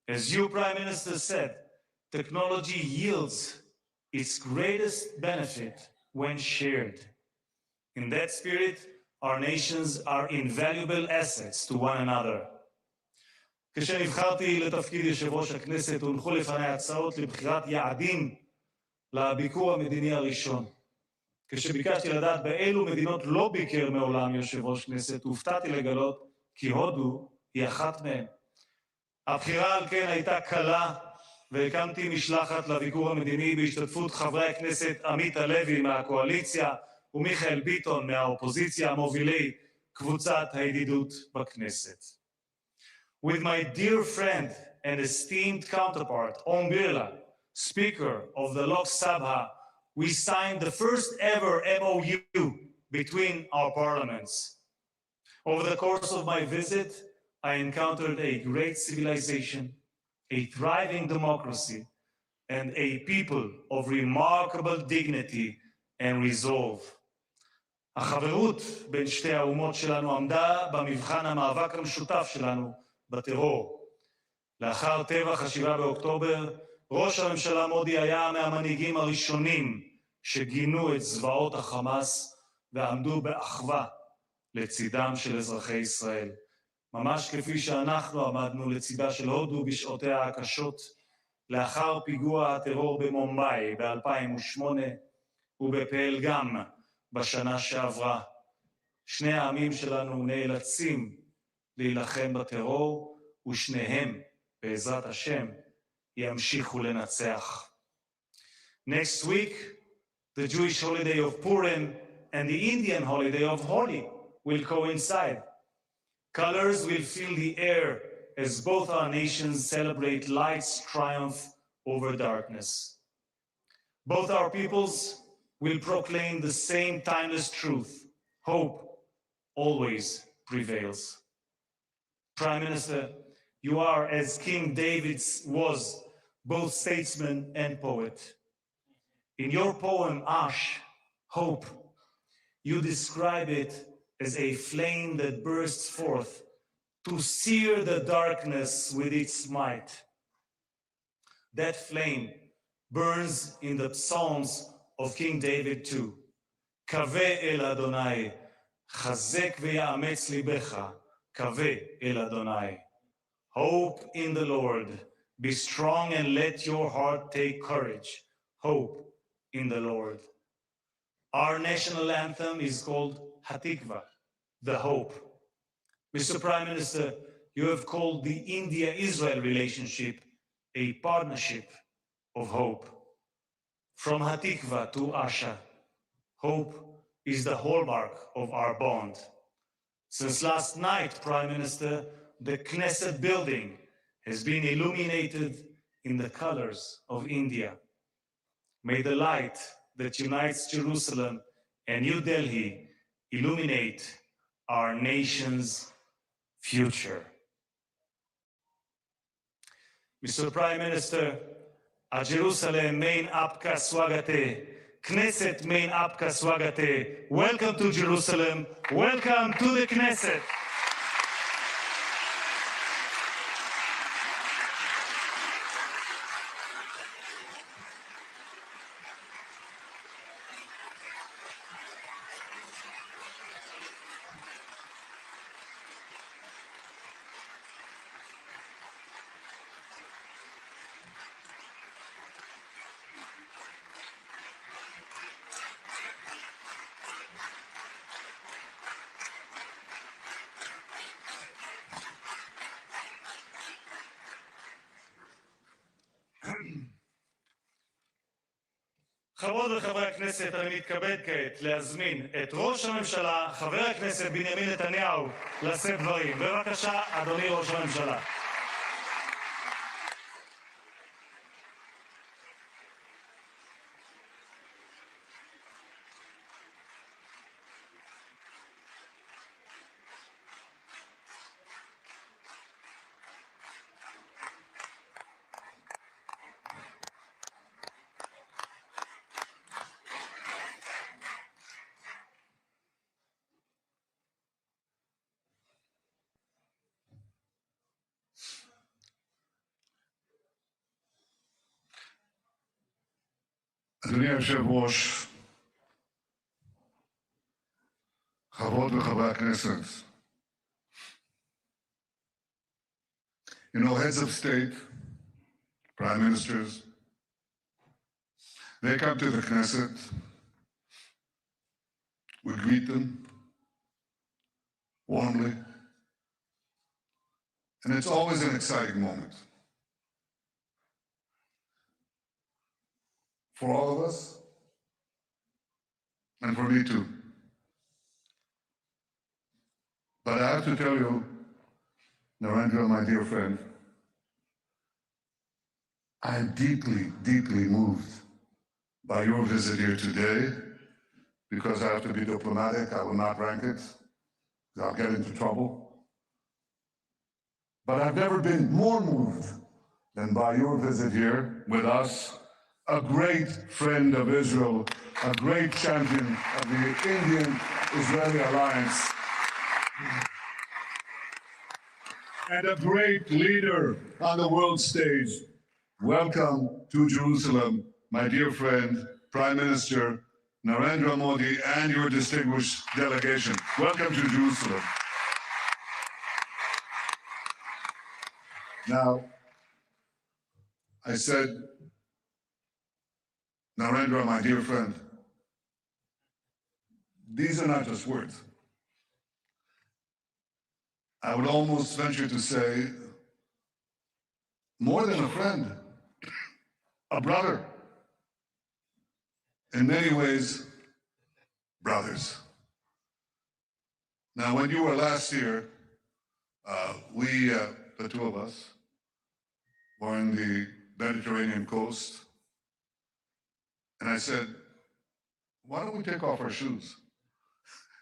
As you, Prime Minister, said, technology yields its greatest benefit when shared. In that spirit, our nations are invaluable assets to one another. כשנבחרתי לתפקיד יושב ראש הכנסת, הונחו לפני הצעות לבחירת יעדים לביקור המדיני הראשון. כשביקשתי לדעת באילו מדינות לא ביקר מעולם יושב ראש כנסת, הופתעתי לגלות כי הודו היא אחת מהן. הבחירה על כן הייתה קלה, והקמתי משלחת לביקור המדיני בהשתתפות חברי הכנסת עמית הלוי מהקואליציה ומיכאל ביטון מהאופוזיציה, מובילי קבוצת הידידות בכנסת. With my dear friend and esteemed counterpart, Om Birla, Speaker of the Lok Sabha, we signed the first ever MOU between our parliaments. Over the course of my visit, I encountered a great civilization, a thriving democracy, and a people of remarkable dignity and resolve. החברות בין שתי האומות שלנו עמדה במבחן המאבק המשותף שלנו בטרור. לאחר טבח ה-7 באוקטובר, ראש הממשלה מודי היה מהמנהיגים הראשונים שגינו את זוועות החמאס ועמדו באחווה לצידם של אזרחי ישראל. ממש כפי שאנחנו עמדנו לצידה של הודו בשעותיה הקשות, לאחר פיגוע הטרור במומבאי ב-2008 ובפהלגם בשנה שעברה. שני העמים שלנו נאלצים להילחם בטרור, ושניהם, בעזרת השם, ימשיכו לנצח. Next week, the Jewish holiday of Purim and the Indian holiday of Holi will coincide. Colors will fill the air as both our nations celebrate light's triumph over darkness. Both our peoples will proclaim the same timeless truth: hope always prevails. Prime Minister, you are, as King David was, both statesman and poet. In your poem, Ash, Hope, you describe it as a flame that bursts forth to sear the darkness with its might. That flame burns in the Psalms of King David too. Kaveh el Adonai, chazek ve'yametz libecha, kaveh el Adonai. Hope in the Lord, be strong and let your heart take courage. Hope in the Lord. Our national anthem is called Hatikva, the hope. Mr. Prime Minister, you have called the India-Israel relationship a partnership of hope. From Hatikva to Asha, hope is the hallmark of our bond. Since last night, Prime Minister, the Knesset building has been illuminated in the colors of India. May the light that unites Jerusalem and New Delhi illuminate our nation's future. Mr. Prime Minister, A Jerusalem main apka swagate. Knesset main apka swagate. Welcome to Jerusalem. Welcome to the Knesset. חברות וחברי הכנסת, אני מתכבד כעת להזמין את ראש הממשלה, חבר הכנסת בנימין נתניהו, לשאת דברים. בבקשה, אדוני ראש הממשלה. אדוני היושב-ראש, חברות וחברי הכנסת, heads of state, prime ministers, they come to the Knesset, we greet them warmly, and it's always an exciting moment. For all of us, and for me too. But I have to tell you, Narendra, my dear friend, I am deeply, deeply moved by your visit here today, because I have to be diplomatic. I will not rank it, because I'll get into trouble. But I've never been more moved than by your visit here with us, a great friend of Israel, a great champion of the Indian-Israeli alliance, and a great leader on the world stage. Welcome to Jerusalem, my dear friend, Prime Minister Narendra Modi, and your distinguished delegation. Welcome to Jerusalem. Now, I said, Narendra, my dear friend, these are not just words. I would almost venture to say, more than a friend, a brother. In many ways, brothers. Now, when you were last here, we, the two of us, were in the Mediterranean coast. And I said, why don't we take off our shoes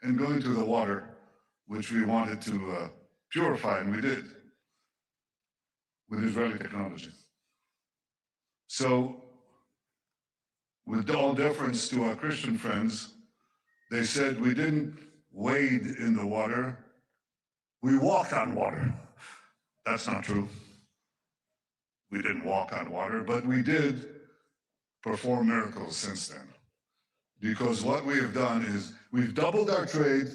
and go into the water, which we wanted to purify, and we did, with Israeli technology. So, with all deference to our Christian friends, they said we didn't wade in the water, we walked on water. That's not true. We didn't walk on water, but we did perform miracles since then. Because what we have done is we've doubled our trade,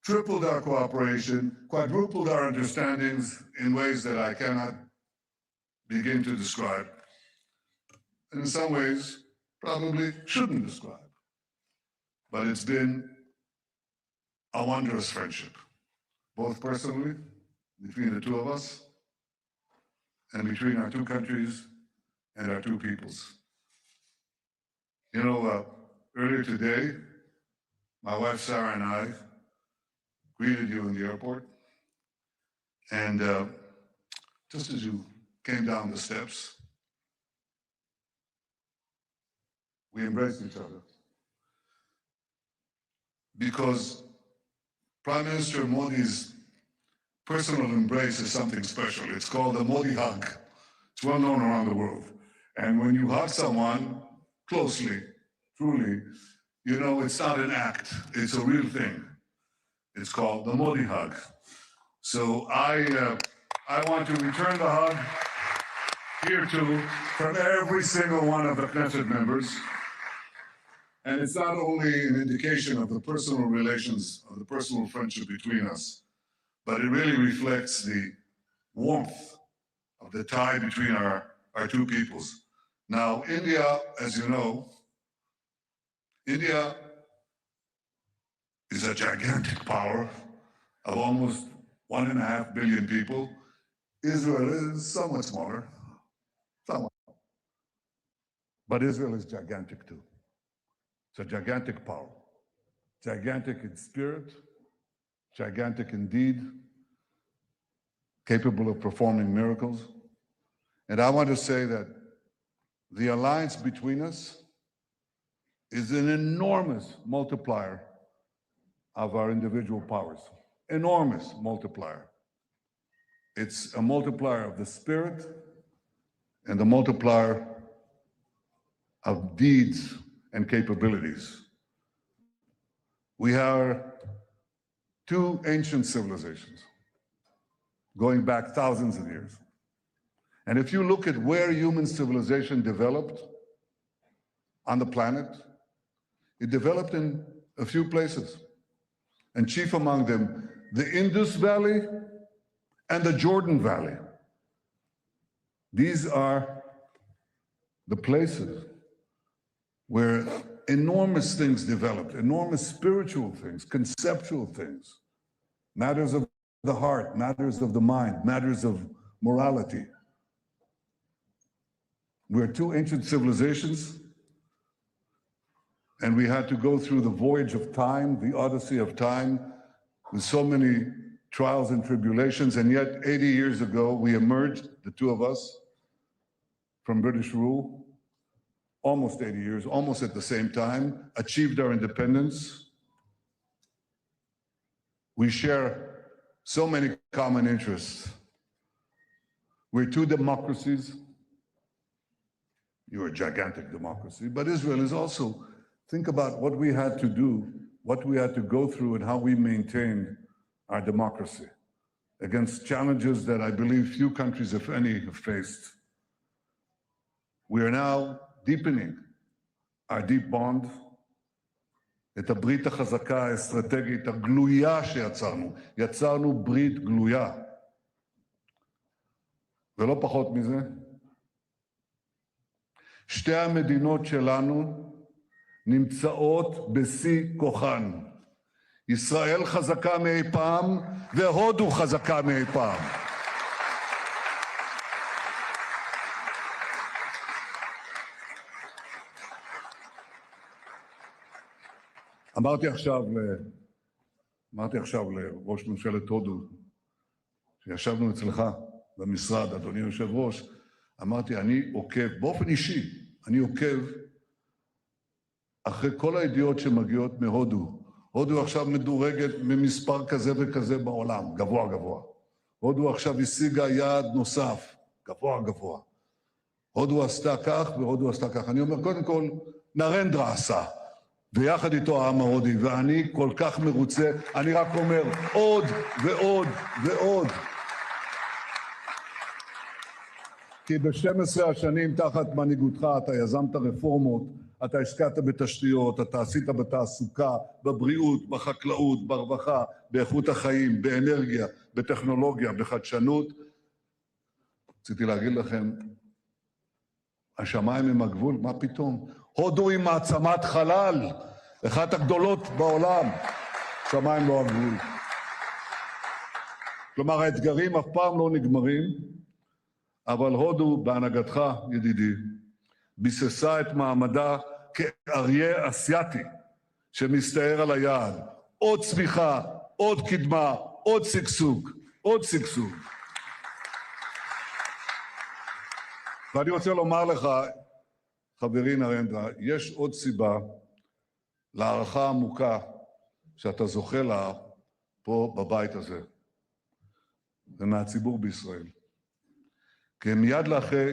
tripled our cooperation, quadrupled our understandings in ways that I cannot begin to describe. And in some ways, probably shouldn't describe. But it's been a wondrous friendship, both personally, between the two of us, and between our two countries and our two peoples. You know, earlier today, my wife Sarah and I greeted you in the airport, and just as you came down the steps, we embraced each other. Because Prime Minister Modi's personal embrace is something special. It's called the Modi hug. It's well known around the world. And when you hug someone closely, truly, you know it's not an act, it's a real thing. It's called the Modi hug. So I want to return the hug here too from every single one of the Knesset members. And it's not only an indication of the personal relations, of the personal friendship between us, but it really reflects the warmth of the tie between our two peoples. Now, India, as you know, India is a gigantic power of almost 1.5 billion people. Israel is somewhat smaller, somewhat. But Israel is gigantic too. It's a gigantic power, gigantic in spirit, gigantic in deed, capable of performing miracles. And I want to say that the alliance between us is an enormous multiplier of our individual powers, enormous multiplier. It's a multiplier of the spirit and a multiplier of deeds and capabilities. We are two ancient civilizations going back thousands of years. And if you look at where human civilization developed on the planet, it developed in a few places. And chief among them, the Indus Valley and the Jordan Valley. These are the places where enormous things developed, enormous spiritual things, conceptual things, matters of the heart, matters of the mind, matters of morality. We're two ancient civilizations, and we had to go through the voyage of time, the odyssey of time, with so many trials and tribulations, and yet 80 years ago, we emerged, the two of us, from British rule, almost 80 years, almost at the same time, achieved our independence. We share so many common interests. We're two democracies. You're a gigantic democracy, but Israel is also, think about what we had to do, what we had to go through, and how we maintained our democracy against challenges that I believe few countries, if any, have faced. We are now deepening our deep bond, את הברית החזקה האסטרטגית הגלויה שיצרנו. יצרנו ברית גלויה. ולא פחות מזה, שתי המדינות שלנו נמצאות בשיא כוחן. ישראל חזקה מאי פעם, והודו חזקה מאי פעם. אמרתי עכשיו לראש ממשלת הודו, שישבנו אצלך במשרד, אדוני יושב ראש, אמרתי, אני עוקב, באופן אישי, אני עוקב אחרי כל הידיעות שמגיעות מהודו. הודו עכשיו מדורגת ממספר כזה וכזה בעולם, גבוה גבוה. הודו עכשיו השיגה יעד נוסף, גבוה גבוה. הודו עשתה כך והודו עשתה כך. אני אומר, קודם כל, נרנדרה עשה. ויחד איתו העם ההודי, ואני כל כך מרוצה, אני רק אומר, עוד ועוד ועוד. כי ב-12 השנים תחת מנהיגותך אתה יזמת רפורמות, אתה השקעת בתשתיות, אתה עשית בתעסוקה, בבריאות, בחקלאות, ברווחה, באיכות החיים, באנרגיה, בטכנולוגיה, בחדשנות. רציתי להגיד לכם, השמיים הם הגבול, מה פתאום? הודו היא מעצמת חלל, אחת הגדולות בעולם, שמיים לא הגבול. כלומר, האתגרים אף פעם לא נגמרים, אבל הודו, בהנהגתך, ידידי, ביססה את מעמדה כאריה אסייתי שמסתער על היעד. עוד צמיחה, עוד קדמה, עוד שגשוג, עוד שגשוג. ואני רוצה לומר לך, חברי נרנדרה, יש עוד סיבה להערכה עמוקה שאתה זוכה לה פה בבית הזה, ומהציבור בישראל. כי מיד לאחרי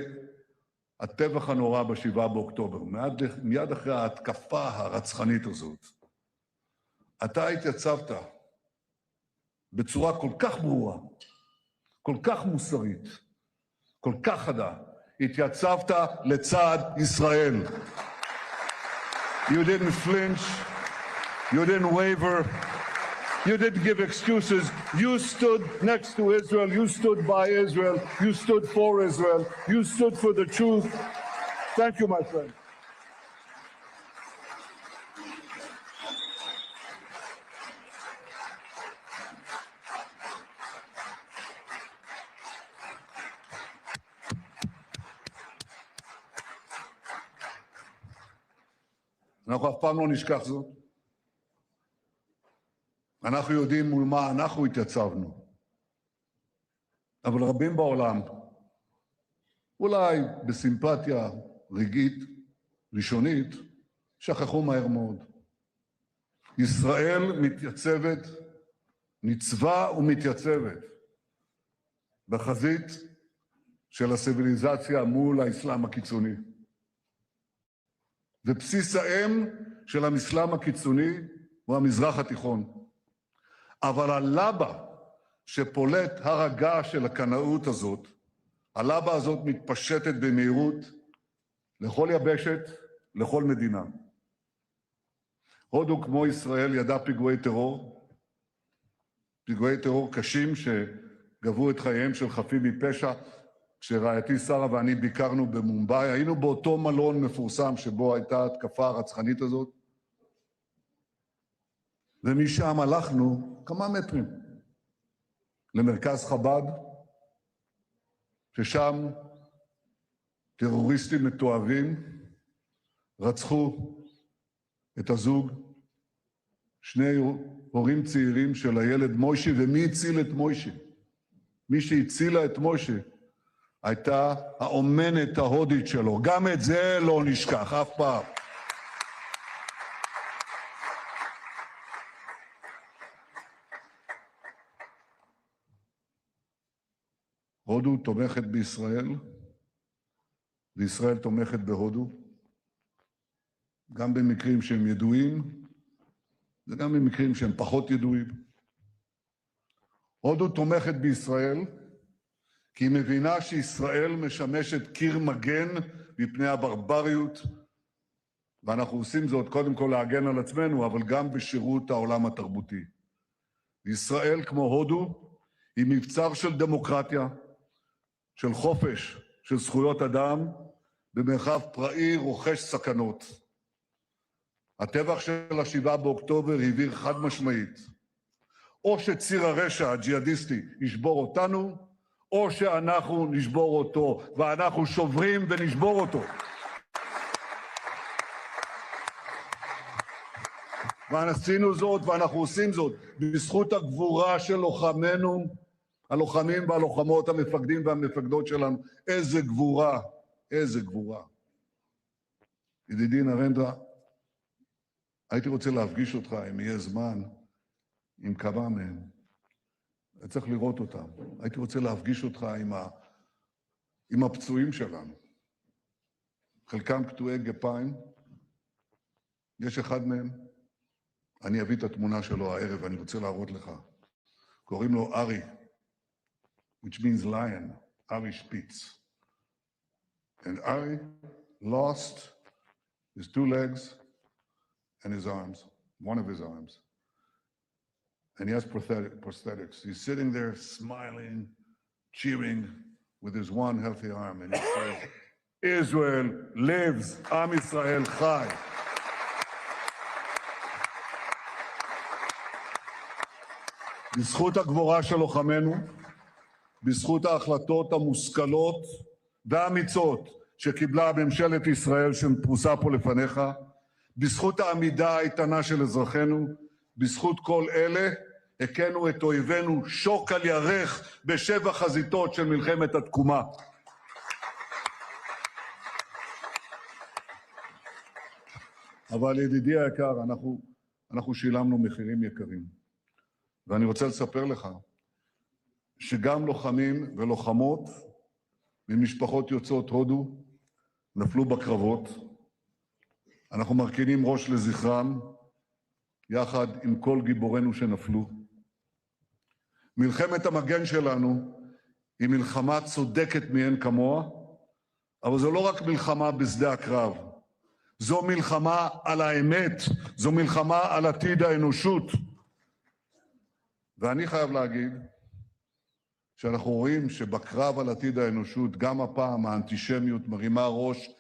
הטבח הנורא ב7 באוקטובר, מיד אחרי ההתקפה הרצחנית הזאת, אתה התייצבת בצורה כל כך ברורה, כל כך מוסרית, כל כך חדה, התייצבת לצד ישראל. You didn't flinch, you didn't waver, you didn't give excuses. You stood next to Israel, you stood by Israel, you stood for Israel, you stood for the truth. Thank you, my friend. אנחנו אף פעם לא נשכח זאת. אנחנו יודעים מול מה אנחנו התייצבנו. אבל רבים בעולם, אולי בסימפתיה רגעית, ראשונית, שכחו מהר מאוד. ישראל מתייצבת, ניצבה ומתייצבת, בחזית של הציוויליזציה מול האסלאם הקיצוני. ובסיס האם של האסלאם הקיצוני הוא המזרח התיכון. אבל הלבה שפולט הר הגעש של הקנאות הזאת, הלבה הזאת מתפשטת במהירות לכל יבשת, לכל מדינה. הודו כמו ישראל ידע פיגועי טרור קשים שגבו את חייהם של חפים מפשע. כשרעייתי שרה ואני ביקרנו במומבאי, היינו באותו מלון מפורסם שבו הייתה התקפה הרצחנית הזאת, ומשם הלכנו כמה מטרים למרכז חב"ד, ששם טרוריסטים מתועבים רצחו את הזוג, שני הורים צעירים של הילד מוישי. ומי הציל את מוישי? מי שהצילה את מוישי הייתה האומנת ההודית שלו. גם את זה לא נשכח אף פעם. הודו תומכת בישראל, וישראל תומכת בהודו, גם במקרים שהם ידועים, וגם במקרים שהם פחות ידועים. הודו תומכת בישראל, כי היא מבינה שישראל משמשת קיר מגן מפני הברבריות, ואנחנו עושים זאת קודם כל להגן על עצמנו, אבל גם בשירות העולם התרבותי. ישראל, כמו הודו, היא מבצר של דמוקרטיה, של חופש, של זכויות אדם, במרחב פראי רוכש סכנות. הטבח של 7 באוקטובר הבהיר חד משמעית, או שציר הרשע הג'יהאדיסטי ישבור אותנו, או שאנחנו נשבור אותו, ואנחנו שוברים ונשבור אותו. ועשינו זאת ואנחנו עושים זאת בזכות הגבורה של לוחמינו, הלוחמים והלוחמות, המפקדים והמפקדות שלנו. איזה גבורה, איזה גבורה. ידידי נרנדרה, הייתי רוצה להפגיש אותך, אם יהיה זמן, עם כמה מהם. צריך לראות אותם. הייתי רוצה להפגיש אותך עם הפצועים שלנו. חלקם קטועי גפיים. יש אחד מהם, אני אביא את התמונה שלו הערב, אני רוצה להראות לך. קוראים לו ארי, which means lion, Ari Spitz. And Ari lost his 2 legs and his arms, one of his arms. And he has prosthetics. He's sitting there smiling, cheering with his one healthy arm. And he says, Israel lives, Am Yisrael Chai. בזכות הגבורה של לוחמינו, בזכות ההחלטות המושכלות והאמיצות שקיבלה ממשלת ישראל שפרוסה פה לפניך, בזכות העמידה האיתנה של אזרחינו, בזכות כל אלה, הכינו את אויבינו שוק על ירך ב7 חזיתות של מלחמת התקומה. אבל ידידי היקר, אנחנו שילמנו מחירים יקרים. ואני רוצה לספר לך שגם לוחמים ולוחמות ממשפחות יוצאות הודו נפלו בקרבות. אנחנו מרכינים ראש לזכרם, יחד עם כל גיבורינו שנפלו. מלחמת המגן שלנו היא מלחמה צודקת מאין כמוה, אבל זו לא רק מלחמה בשדה הקרב. זו מלחמה על האמת, זו מלחמה על עתיד האנושות. ואני חייב להגיד שאנחנו רואים שבקרב על עתיד האנושות, גם הפעם האנטישמיות מרימה ראש.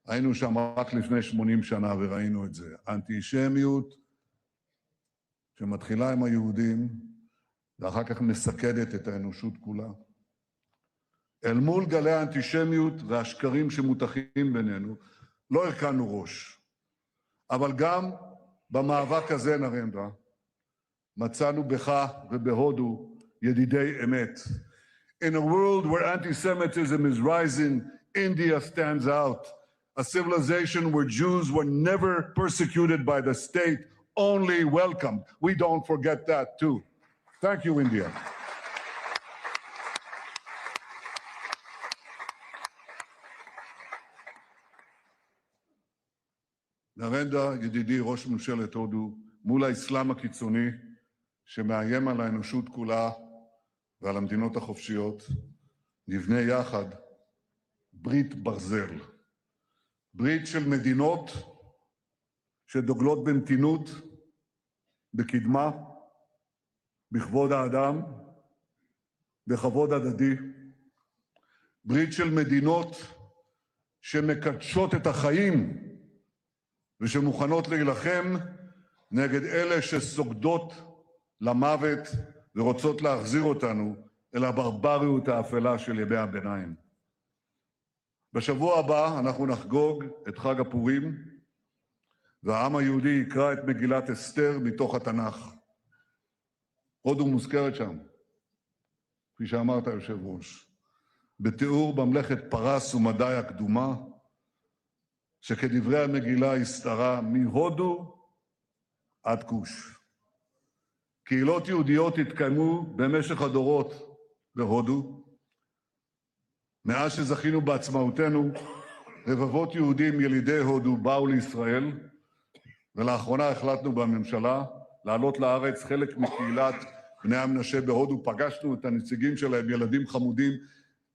היינו שם רק לפני 80 שנה וראינו את זה. האנטישמיות שמתחילה עם היהודים, ואחר כך מסכדת את האנושות כולה. אל מול גלי האנטישמיות והשקרים שמוטחים בינינו, לא הרכנו ראש. אבל גם במאבק הזה, נרנדרה, מצאנו בך ובהודו ידידי אמת. In a world where anti-Semitism is rising, India stands out. A civilization where Jews were never persecuted by the state, only welcomed. We don't forget that too. Thank you, India. נרנדרה, ידידי ראש ממשלת הודו, מול האסלאם הקיצוני שמאיים על האנושות כולה ועל המדינות החופשיות, נבנה יחד ברית ברזל. ברית של מדינות שדוגלות במתינות, בקדמה, בכבוד האדם, בכבוד הדדי. ברית של מדינות שמקדשות את החיים ושמוכנות להילחם נגד אלה שסוגדות למוות ורוצות להחזיר אותנו אל הברבריות האפלה של ימי הביניים. בשבוע הבא אנחנו נחגוג את חג הפורים, והעם היהודי יקרא את מגילת אסתר מתוך התנ"ך. הודו מוזכרת שם, כפי שאמרת יושב ראש, בתיאור ממלכת פרס ומדי הקדומה, שכדברי המגילה הסתרה מהודו עד כוש. קהילות יהודיות התקיימו במשך הדורות בהודו. מאז שזכינו בעצמאותנו, רבבות יהודים ילידי הודו באו לישראל, ולאחרונה החלטנו בממשלה לעלות לארץ חלק מקהילת בני המנשה בהודו. פגשנו את הנציגים שלהם, ילדים חמודים,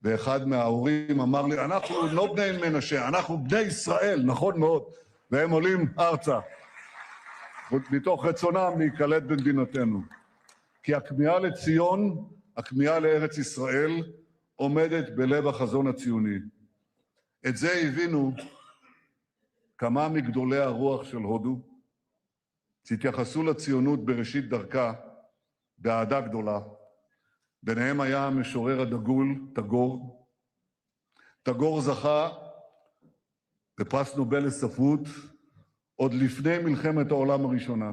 ואחד מההורים אמר לי, אנחנו לא בני מנשה, אנחנו בני ישראל, נכון מאוד, והם עולים ארצה, מתוך רצונם להיקלט במדינתנו. כי הכמיהה לציון, הכמיהה לארץ ישראל, עומדת בלב החזון הציוני. את זה הבינו כמה מגדולי הרוח של הודו, שהתייחסו לציונות בראשית דרכה באהדה גדולה. ביניהם היה המשורר הדגול, טגור. טגור זכה בפרס נובל לספרות עוד לפני מלחמת העולם הראשונה.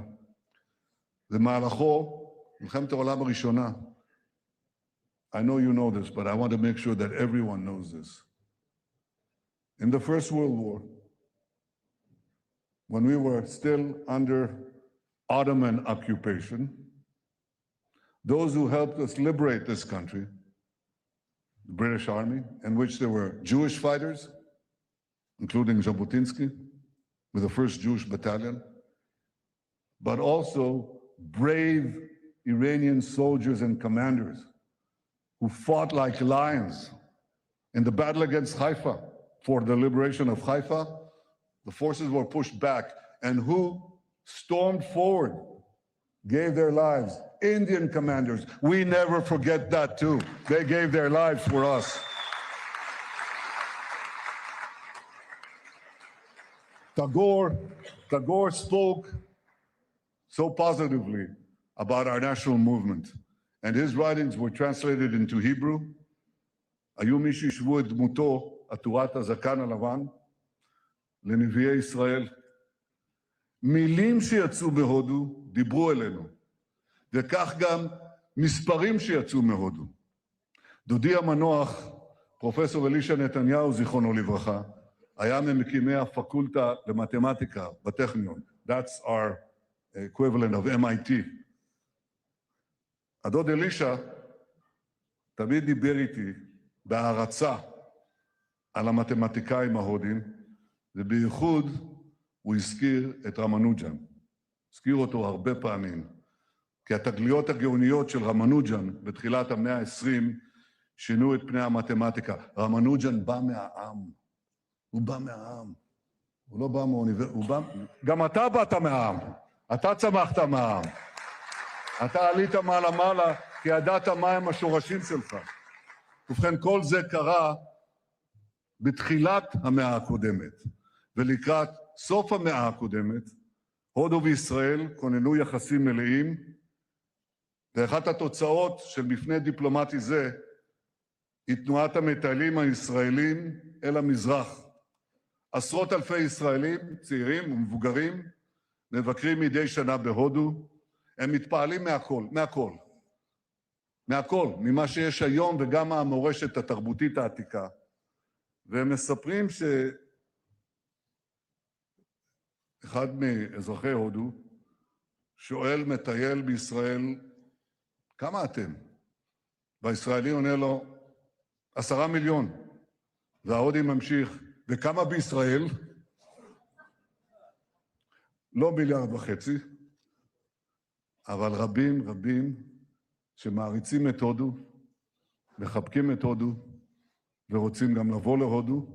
במהלכו, מלחמת העולם הראשונה, I know you know this, but I want to make sure that everyone knows this. In the First World War, when we were still under Ottoman occupation, those who helped us liberate this country, the British Army, in which there were Jewish fighters, including Jabotinsky, with the 1st Jewish Battalion, but also brave Iranian soldiers and commanders who fought like lions in the battle against Haifa. For the liberation of Haifa, the forces were pushed back, and who stormed forward, gave their lives. Indian commanders, we never forget that too. They gave their lives for us. Tagore spoke so positively about our national movement, and his writings were translated into Hebrew. היו מי שישבו את דמותו, עטורת הזקן הלבן, לנביאי ישראל. מילים שיצאו מהודו דיברו אלינו, וכך גם מספרים שיצאו מהודו. דודי המנוח, פרופסור אלישע נתניהו, זיכרונו לברכה, היה ממקימי הפקולטה למתמטיקה בטכניון. That's our equivalent of MIT. הדוד אלישע תמיד דיבר איתי בהערצה על המתמטיקאים ההודים, ובייחוד הוא הזכיר את רמנוג'ן. הזכיר אותו הרבה פעמים, כי התגליות הגאוניות של רמנוג'ן בתחילת המאה ה-20 שינו את פני המתמטיקה. רמנוג'ן בא מהעם. הוא בא מהעם. הוא לא בא מהאוניברסיטה. גם אתה באת מהעם. אתה צמחת מהעם. אתה עלית מעלה כי ידעת מהם השורשים שלך. ובכן, כל זה קרה בתחילת המאה הקודמת, ולקראת סוף המאה הקודמת, הודו וישראל כוננו יחסים מלאים, ואחת התוצאות של מפנה דיפלומטי זה היא תנועת המטיילים הישראלים אל המזרח. עשרות אלפי ישראלים, צעירים ומבוגרים, מבקרים מדי שנה בהודו. הם מתפעלים מהכל, ממה שיש היום וגם מהמורשת התרבותית העתיקה. והם מספרים שאחד מאזרחי הודו שואל מטייל בישראל, כמה אתם? והישראלי עונה לו, 10 מיליון. וההודי ממשיך, וכמה בישראל? לא 1.5 מיליארד, אבל רבים שמעריצים את הודו, מחבקים את הודו, ורוצים גם לבוא להודו.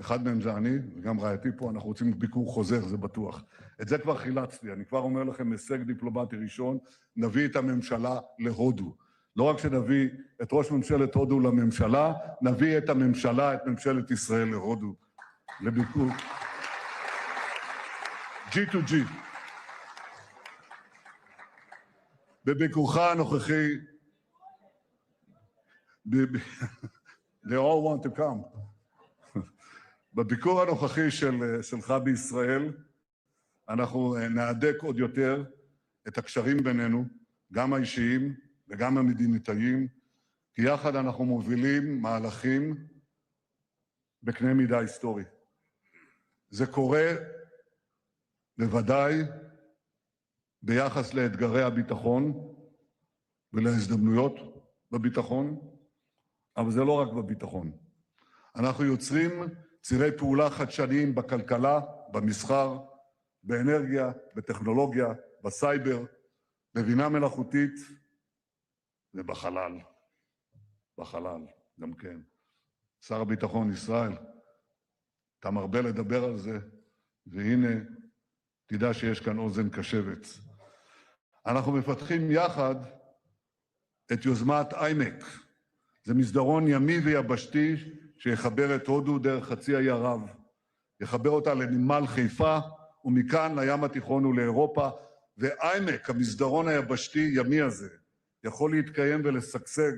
אחד מהם זה אני, וגם רעייתי פה, אנחנו רוצים ביקור חוזר, זה בטוח. את זה כבר חילצתי, אני כבר אומר לכם, הישג דיפלומטי ראשון, נביא את הממשלה להודו. לא רק שנביא את ראש ממשלת הודו לממשלה, נביא את הממשלה, את ממשלת ישראל להודו, לביקור. G2G. בביקורך הנוכחי, they all want to come. בביקור הנוכחי שלך בישראל, אנחנו נהדק עוד יותר את הקשרים בינינו, גם האישיים וגם המדינתיים, כי יחד אנחנו מובילים מהלכים בקנה מידה היסטורי. זה קורה בוודאי ביחס לאתגרי הביטחון ולהזדמנויות בביטחון, אבל זה לא רק בביטחון. אנחנו יוצרים צירי פעולה חדשניים בכלכלה, במסחר, באנרגיה, בטכנולוגיה, בסייבר, בבינה מלאכותית ובחלל. בחלל, גם כן. שר הביטחון ישראל, אתה מרבה לדבר על זה, והנה, תדע שיש כאן אוזן קשבת. אנחנו מפתחים יחד את יוזמת איימק. זה מסדרון ימי ויבשתי שיחבר את הודו דרך חצי האי ערב. יחבר אותה לנמל חיפה, ומכאן לים התיכון ולאירופה, ואיימק, המסדרון היבשתי ימי הזה, יכול להתקיים ולשגשג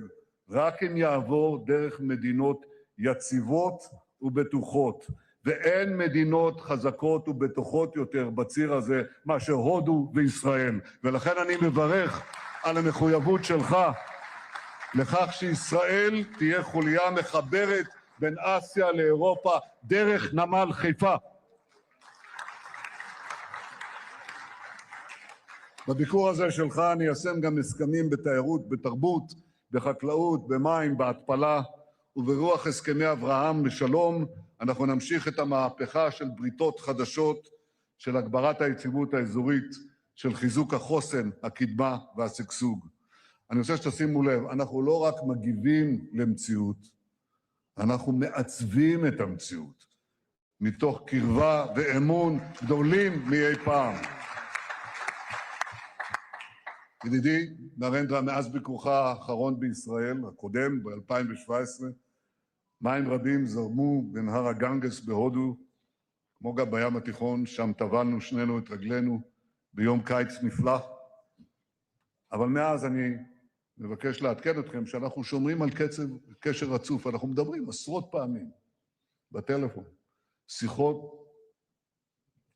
רק אם יעבור דרך מדינות יציבות ובטוחות. ואין מדינות חזקות ובטוחות יותר בציר הזה מאשר הודו וישראל. ולכן אני מברך על המחויבות שלך לכך שישראל תהיה חוליה מחברת בין אסיה לאירופה דרך נמל חיפה. בביקור הזה שלך אני איישם גם הסכמים בתיירות, בתרבות, בחקלאות, במים, בהתפלה, וברוח הסכמי אברהם בשלום, אנחנו נמשיך את המהפכה של בריתות חדשות, של הגברת היציבות האזורית, של חיזוק החוסן, הקדמה והשגשוג. אני רוצה שתשימו לב, אנחנו לא רק מגיבים למציאות, אנחנו מעצבים את המציאות, מתוך קרבה ואמון גדולים מאי פעם. ידידי, נרנדרה, מאז ביקורך האחרון בישראל, הקודם, ב-2017, מים רבים זרמו בנהר הגנגס בהודו, כמו גם בים התיכון, שם טבלנו שנינו את רגלינו ביום קיץ נפלא. אבל מאז אני מבקש לעדכן אתכם שאנחנו שומרים על קשר רצוף, אנחנו מדברים עשרות פעמים בטלפון, שיחות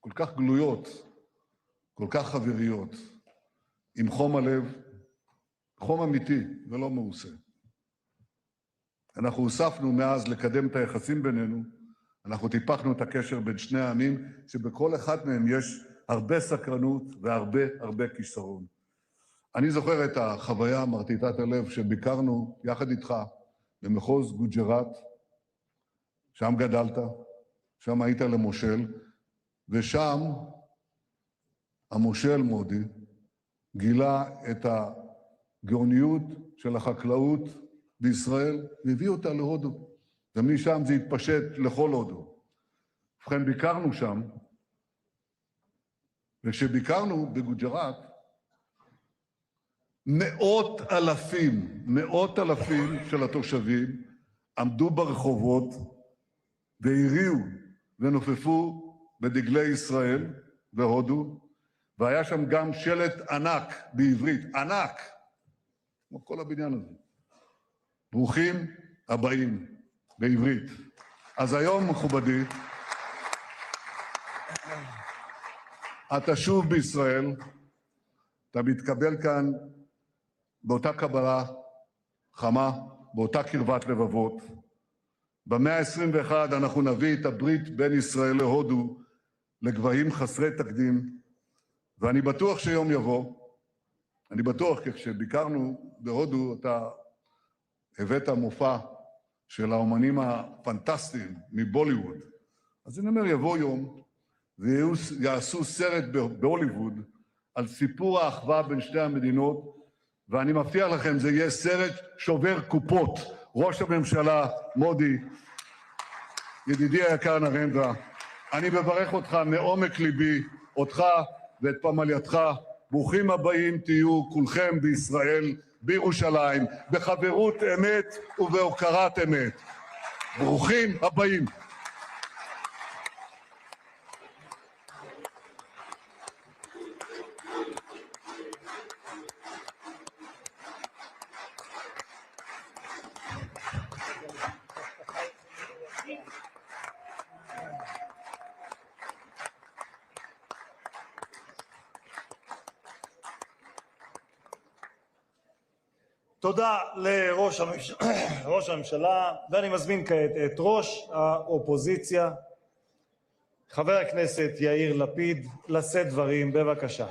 כל כך גלויות, כל כך חבריות, עם חום הלב, חום אמיתי ולא מעושה. אנחנו הוספנו מאז לקדם את היחסים בינינו, אנחנו טיפחנו את הקשר בין שני העמים, שבכל אחד מהם יש הרבה סקרנות והרבה כישרון. אני זוכר את החוויה מרטיטת הלב שביקרנו יחד איתך במחוז גוג'ראט, שם גדלת, שם היית למושל, ושם המושל מודי גילה את הגאוניות של החקלאות בישראל והביא אותה להודו, ומשם זה התפשט לכל הודו. ובכן, ביקרנו שם, וכשביקרנו בגוג'ראט, מאות אלפים של התושבים עמדו ברחובות והריעו ונופפו בדגלי ישראל והודו, והיה שם גם שלט ענק בעברית, ענק, כמו כל הבניין הזה. ברוכים הבאים, בעברית. אז היום, מכובדי, אתה שוב בישראל, אתה מתקבל כאן באותה קבלה חמה, באותה קרבת לבבות. במאה ה-21 אנחנו נביא את הברית בין ישראל להודו לגבהים חסרי תקדים, ואני בטוח שיום יבוא, אני בטוח, כי כשביקרנו בהודו אתה הבאת מופע של האומנים הפנטסטיים מבוליווד. אז אני אומר, יבוא יום ויעשו סרט בהוליווד על סיפור האחווה בין שתי המדינות, ואני מבטיח לכם, זה יהיה סרט שובר קופות. ראש הממשלה מודי, ידידי היקר נרנדרה, אני מברך אותך מעומק ליבי, אותך ואת פמלייתך. ברוכים הבאים תהיו כולכם בישראל, בירושלים, בחברות אמת ובהוקרת אמת. ברוכים הבאים. תודה לראש הממשלה, ואני מזמין כעת את ראש האופוזיציה, חבר הכנסת יאיר לפיד, לשאת דברים, בבקשה.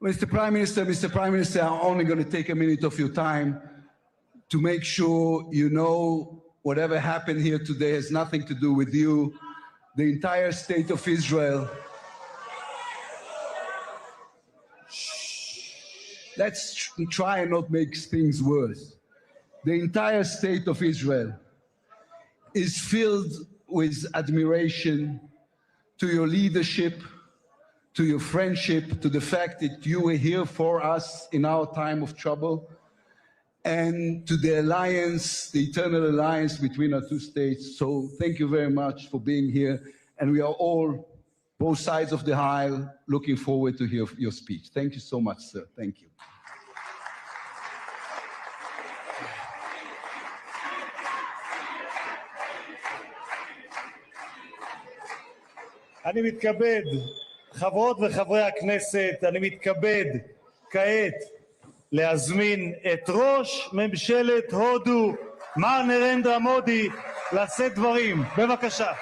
Mr. Prime Minister, I'm only going to take a minute of your time to make sure you know whatever happened here today has nothing to do with you. The entire state of Israel. Let's try and not make things worse. The entire state of Israel is filled with admiration to your leadership, to your friendship, to the fact that you were here for us in our time of trouble, and to the alliance, the eternal alliance between our two states. So thank you very much for being here. And we are all, both sides of the aisle, looking forward to hear your speech. Thank you so much, sir. Thank you. אני מתכבד, חברות וחברי הכנסת, אני מתכבד כעת להזמין את ראש ממשלת הודו, מר נרנדרה מודי, לשאת דברים. בבקשה.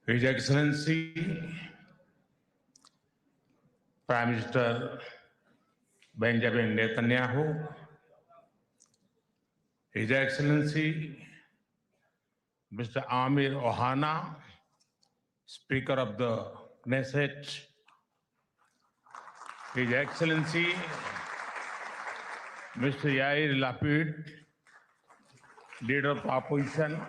His Excellency Prime Minister Benjamin Netanyahu, His Excellency Mr. Amir Ohana, Speaker of the Knesset, His Excellency Mr. Yair Lapid, Leader of the Opposition,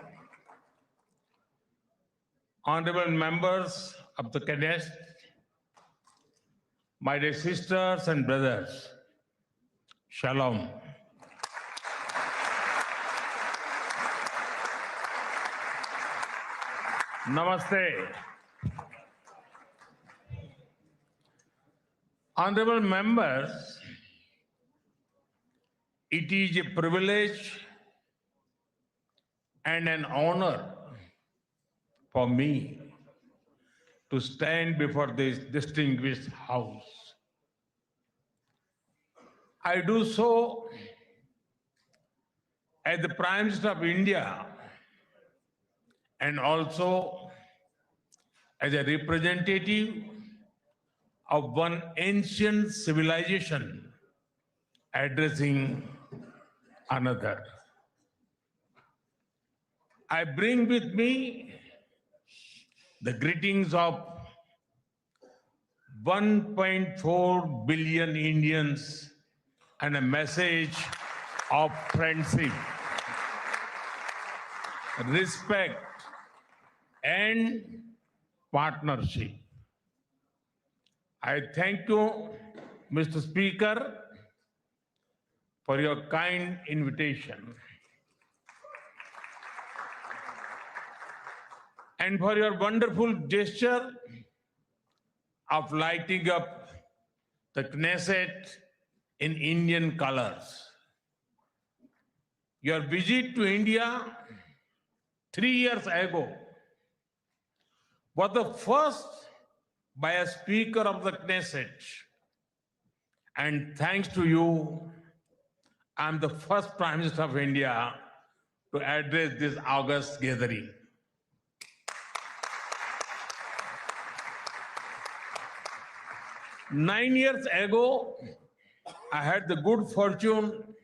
Honorable members of the Knesset, my dear sisters and brothers, Shalom. Namaste. Honorable members, it is a privilege and an honor for me to stand before this distinguished house. I do so as the Prime Minister of India and also as a representative of one ancient civilization addressing another. I bring with me the greetings of 1.4 billion Indians and a message of friendship, respect, and partnership. I thank you, Mr. Speaker, for your kind invitation and for your wonderful gesture of lighting up the Knesset in Indian colors. Your visit to India 3 years ago was the first by a Speaker of the Knesset. And thanks to you, I'm the first Prime Minister of India to address this August gathering. Nine years ago, I had the good fortune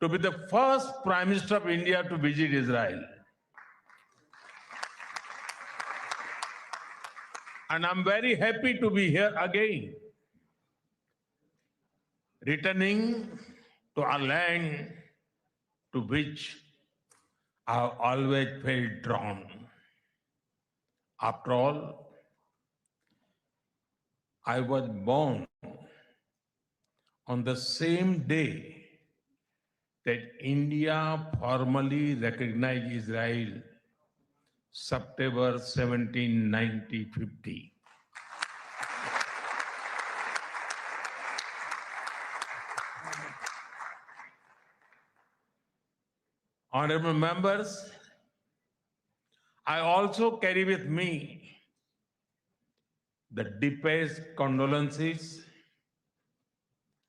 to be the first Prime Minister of India to visit Israel. And I'm very happy to be here again, returning to a land to which I have always felt drawn. After all, I was born on the same day that India formally recognized Israel, September 17, 1950. Honorable members, I also carry with me the deepest condolences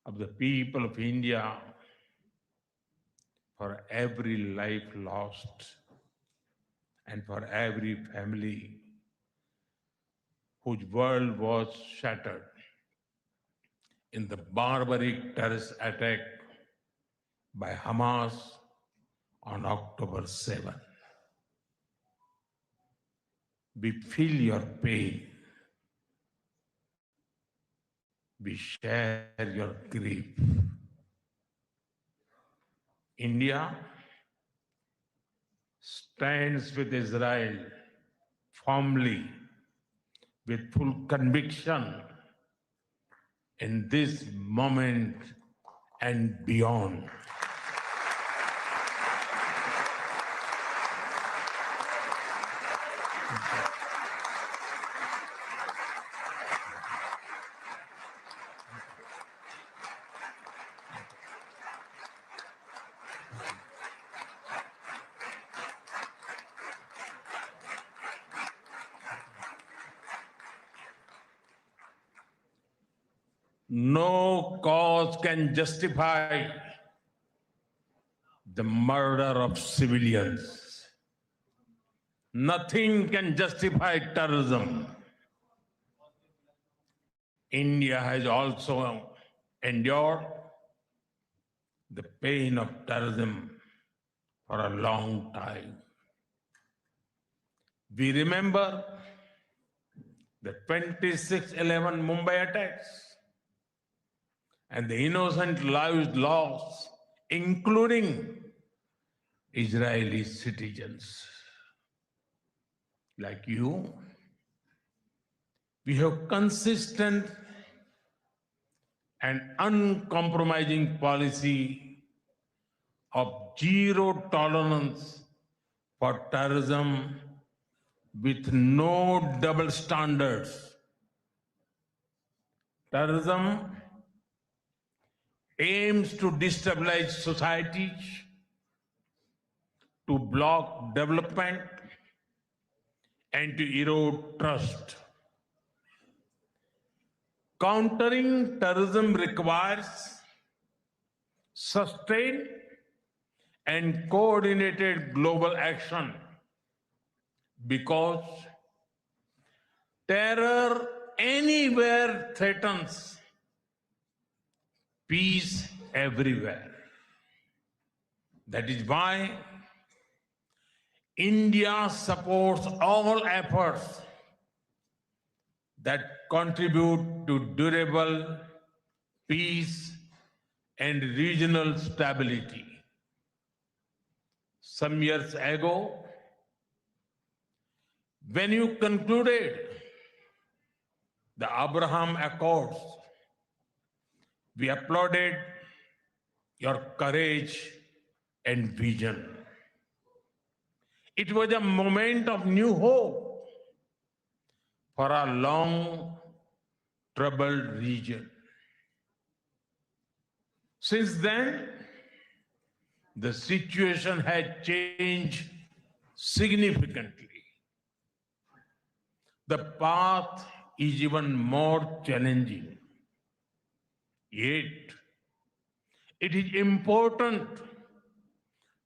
of the people of India for every life lost and for every family whose world was shattered in the barbaric terrorist attack by Hamas on October 7. We feel your pain. We share your grief. India stands with Israel firmly, with full conviction in this moment and beyond. No cause can justify the murder of civilians. Nothing can justify terrorism. India has also endured the pain of terrorism for a long time. We remember the 26/11 Mumbai attacks and the innocent lives lost, including Israeli citizens. Like you, we have consistent an uncompromising policy of zero tolerance for terrorism with no double standards. Terrorism aims to destabilize societies, to block development, and to erode trust. Countering terrorism requires sustained and coordinated global action because terror anywhere threatens peace everywhere. That is why India supports all efforts that contribute to durable peace and regional stability. Some years ago, when you concluded the Abraham Accords, we applauded your courage and vision. It was a moment of new hope for a long troubled region. Since then, the situation has changed significantly. The path is even more challenging. Yet, it is important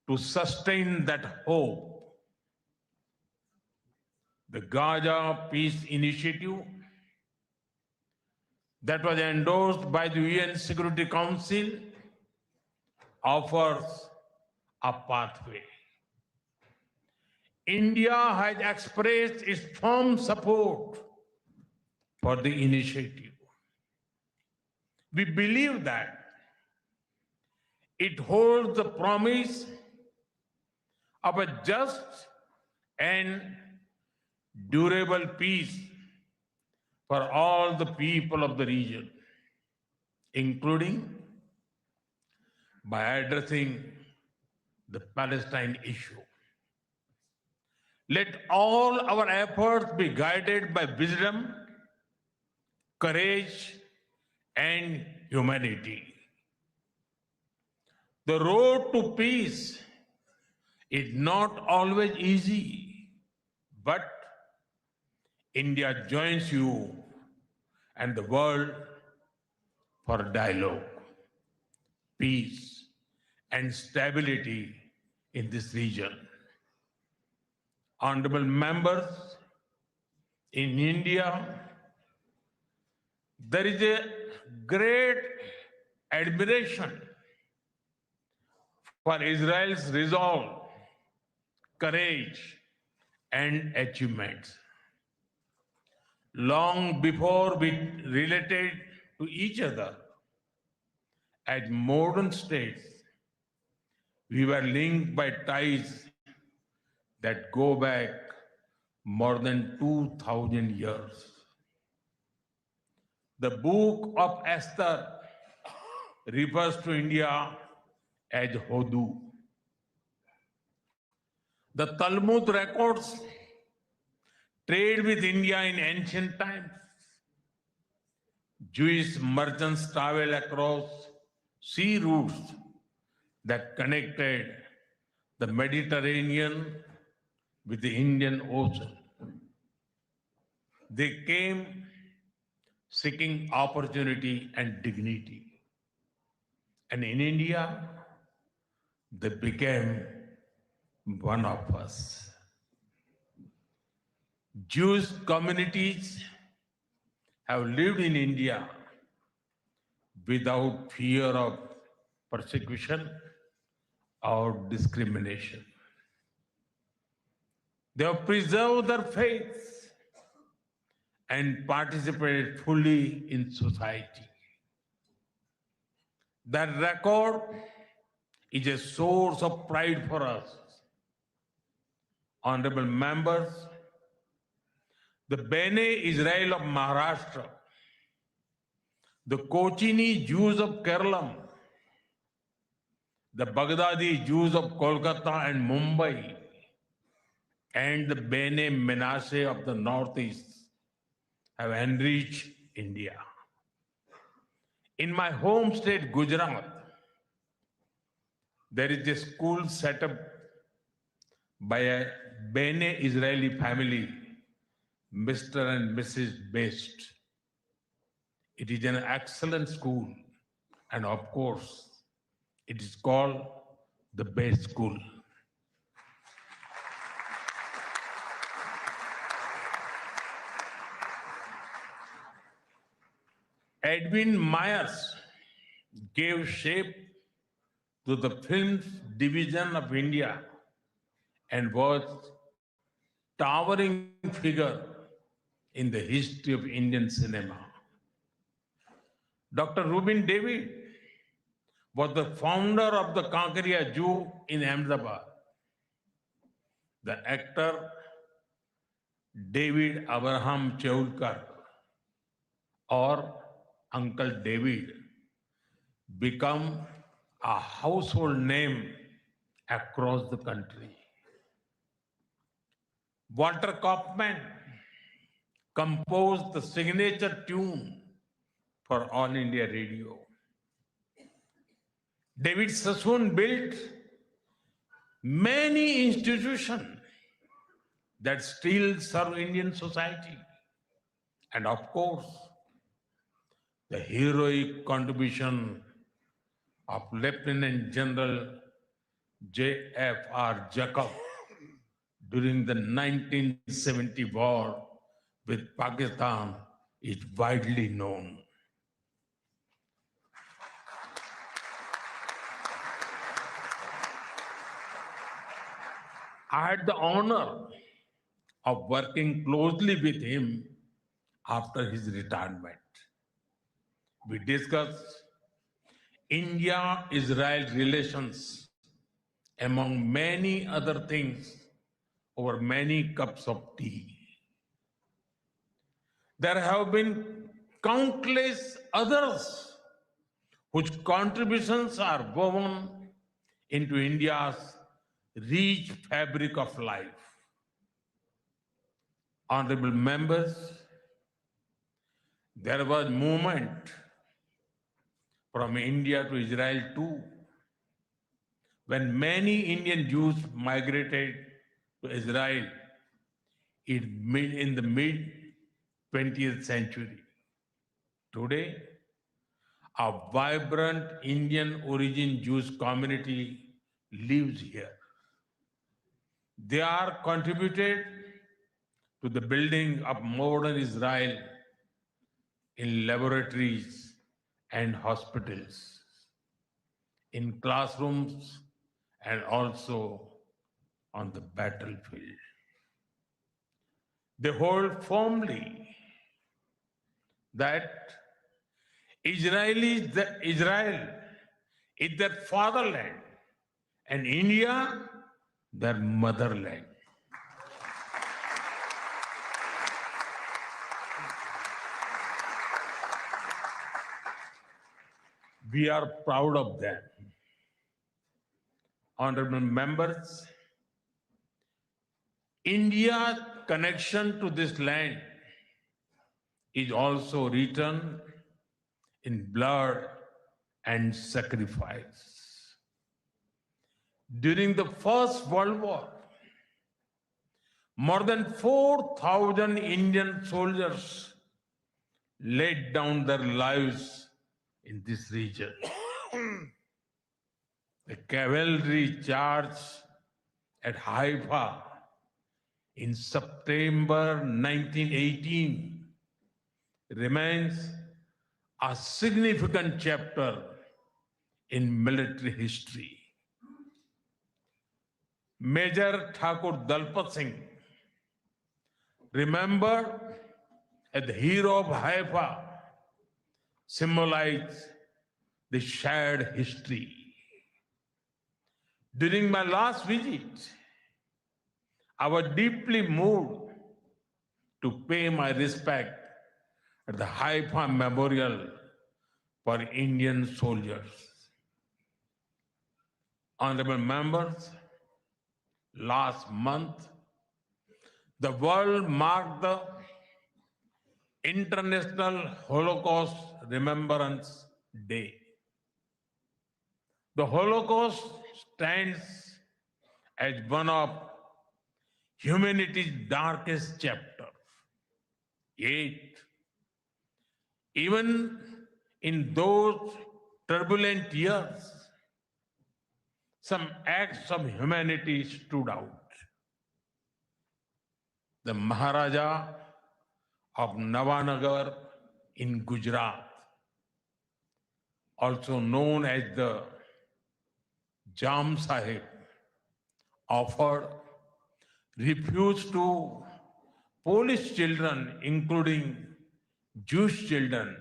to sustain that hope. The Gaza Peace Initiative that was endorsed by the UN Security Council offers a pathway. India has expressed its firm support for the initiative. We believe that it holds the promise of a just and durable peace for all the people of the region, including by addressing the Palestine issue. Let all our efforts be guided by wisdom, courage, and humanity. The road to peace is not always easy, but India joins you and the world for dialogue, peace, and stability in this region. Honorable members, in India, there is a great admiration for Israel's resolve, courage, and achievements. Long before we related to each other as modern states, we were linked by ties that go back more than 2,000 years. The book of Esther refers to India as Hodu. The Talmud records trade with India in ancient times. Jewish merchants traveled across sea routes that connected the Mediterranean with the Indian Ocean. They came seeking opportunity and dignity. And in India, they became one of us. Jewish communities have lived in India without fear of persecution or discrimination. They have preserved their faith and participated fully in society. That record is a source of pride for us. Honorable members, the Bene Israel of Maharashtra the Kochini Jews of Kerala, the Baghdadi Jews of Kolkata and Mumbai, and the Bene Menashe of the Northeast have enriched India. In my home state, Gujarat, there is a school set up by a Bene Israeli family, Mr. and Mrs. Best. It is an excellent school, and of course, it is called the Best School. Edwin Myers gave shape to the film division of India and was towering figure in the history of Indian cinema. Dr. Rubin David was the founder of the Kankaria Zoo in Ahmedabad. The actor David Abraham Cheulkar, or Uncle David, become a household name across the country. Walter Kaufman composed the signature tune for All India Radio. David Sassoon built many institutions that still serve Indian society. And of course, the heroic contribution of Lieutenant General J.F.R. Jacob during the 1970 war with Pakistan is widely known. I had the honor of working closely with him after his retirement. We discussed India-Israel relations, among many other things, over many cups of tea. There have been countless others whose contributions are woven into India's rich fabric of life. Honorable members, there was movement from India to Israel too, when many Indian Jews migrated to Israel in the mid-20th century. Today, a vibrant Indian origin Jewish community lives here. They are contributed to the building of modern Israel in laboratories and hospitals, in classrooms, and also on the battlefield. They hold firmly that Israel is their fatherland and India their motherland. We are proud of them. Honorable members, India's connection to this land is also written in blood and sacrifice. During the First World War, more than 4,000 Indian soldiers laid down their lives in this region. The cavalry charge at Haifa in September 1918 remains a significant chapter in military history. Major Thakur Dalpat Singh, remembered as the hero of Haifa, symbolized the shared history. During my last visit, I was deeply moved to pay my respect at the Haifa Memorial for Indian soldiers. Honorable members, last month, the world marked the International Holocaust Remembrance Day. The Holocaust stands as one of humanity's darkest chapters. Yet, even in those turbulent years, some acts of humanity stood out. The Maharaja of Navanagar in Gujarat, also known as the Jam Sahib, offered refuge to Polish children, including Jewish children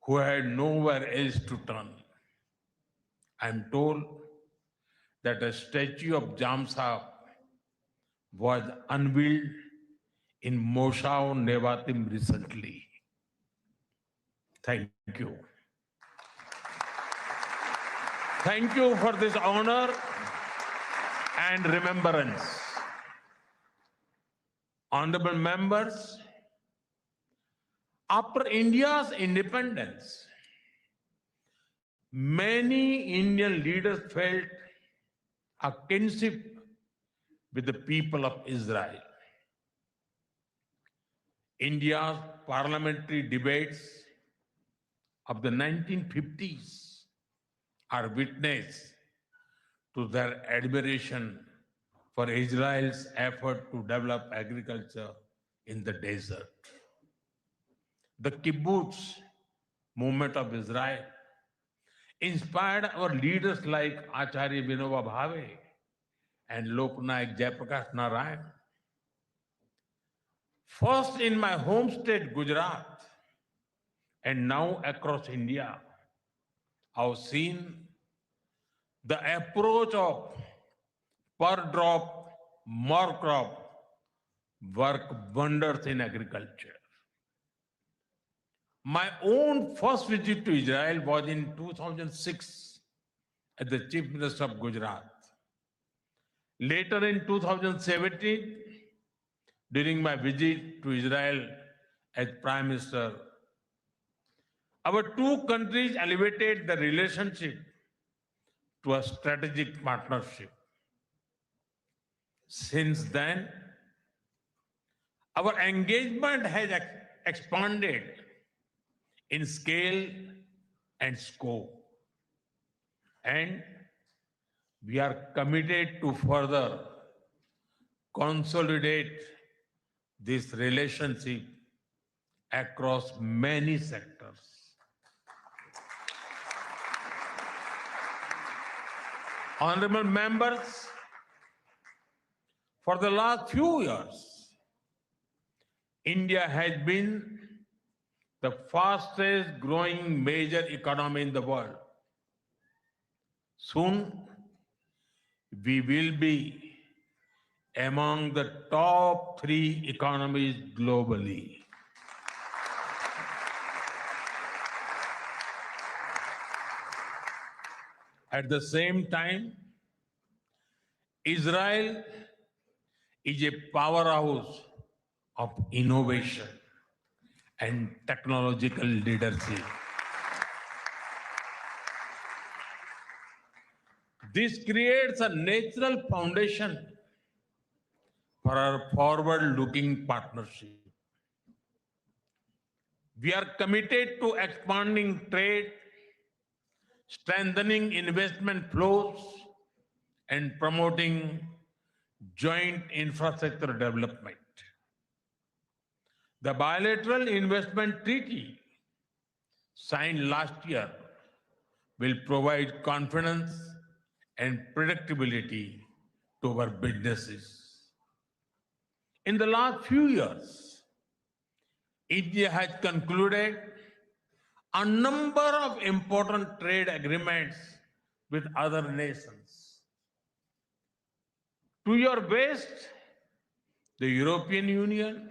who had nowhere else to turn. I am told that a statue of Jam Sahib was unveiled in Moshav Nevatim recently. Thank you. Thank you for this honor and remembrance. Honorable members, after India's independence, many Indian leaders felt a kinship with the people of Israel. India's parliamentary debates of the 1950s are witness to their admiration for Israel's effort to develop agriculture in the desert. The kibbutz movement of Israel inspired our leaders like Acharya Vinoba Bhave and Loknayak Jayaprakash Narayan. First in my home state, Gujarat, and now across India, I've seen the approach of per drop, more crop work wonders in agriculture. My own first visit to Israel was in 2006 as the Chief Minister of Gujarat. Later in 2017, during my visit to Israel as Prime Minister, our two countries elevated the relationship to a strategic partnership. Since then, our engagement has expanded in scale and scope, and we are committed to further consolidate this relationship across many sectors. Honorable members, for the last few years, India has been the fastest growing major economy in the world. Soon, we will be among the top 3 economies globally. At the same time, Israel is a powerhouse of innovation and technological leadership. This creates a natural foundation for our forward-looking partnership. We are committed to expanding trade, strengthening investment flows, and promoting joint infrastructure development. The bilateral investment treaty signed last year will provide confidence and predictability to our businesses. In the last few years, India has concluded a number of important trade agreements with other nations. To your west, the European Union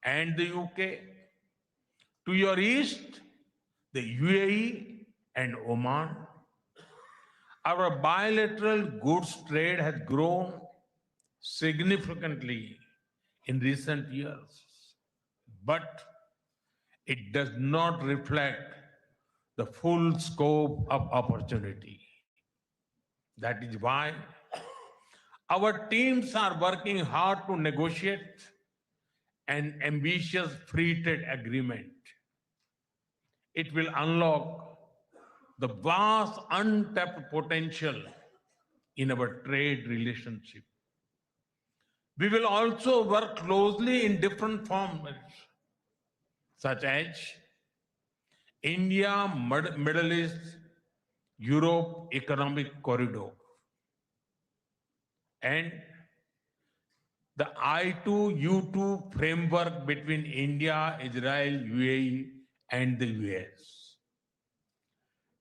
and the UK. To your east, the UAE and Oman. Our bilateral goods trade has grown significantly in recent years, but it does not reflect the full scope of opportunity. That is why our teams are working hard to negotiate an ambitious free trade agreement. It will unlock the vast untapped potential in our trade relationship. We will also work closely in different formats, such as India, Middle East, Europe Economic Corridor, and the I2U2 framework between India, Israel, UAE, and the US.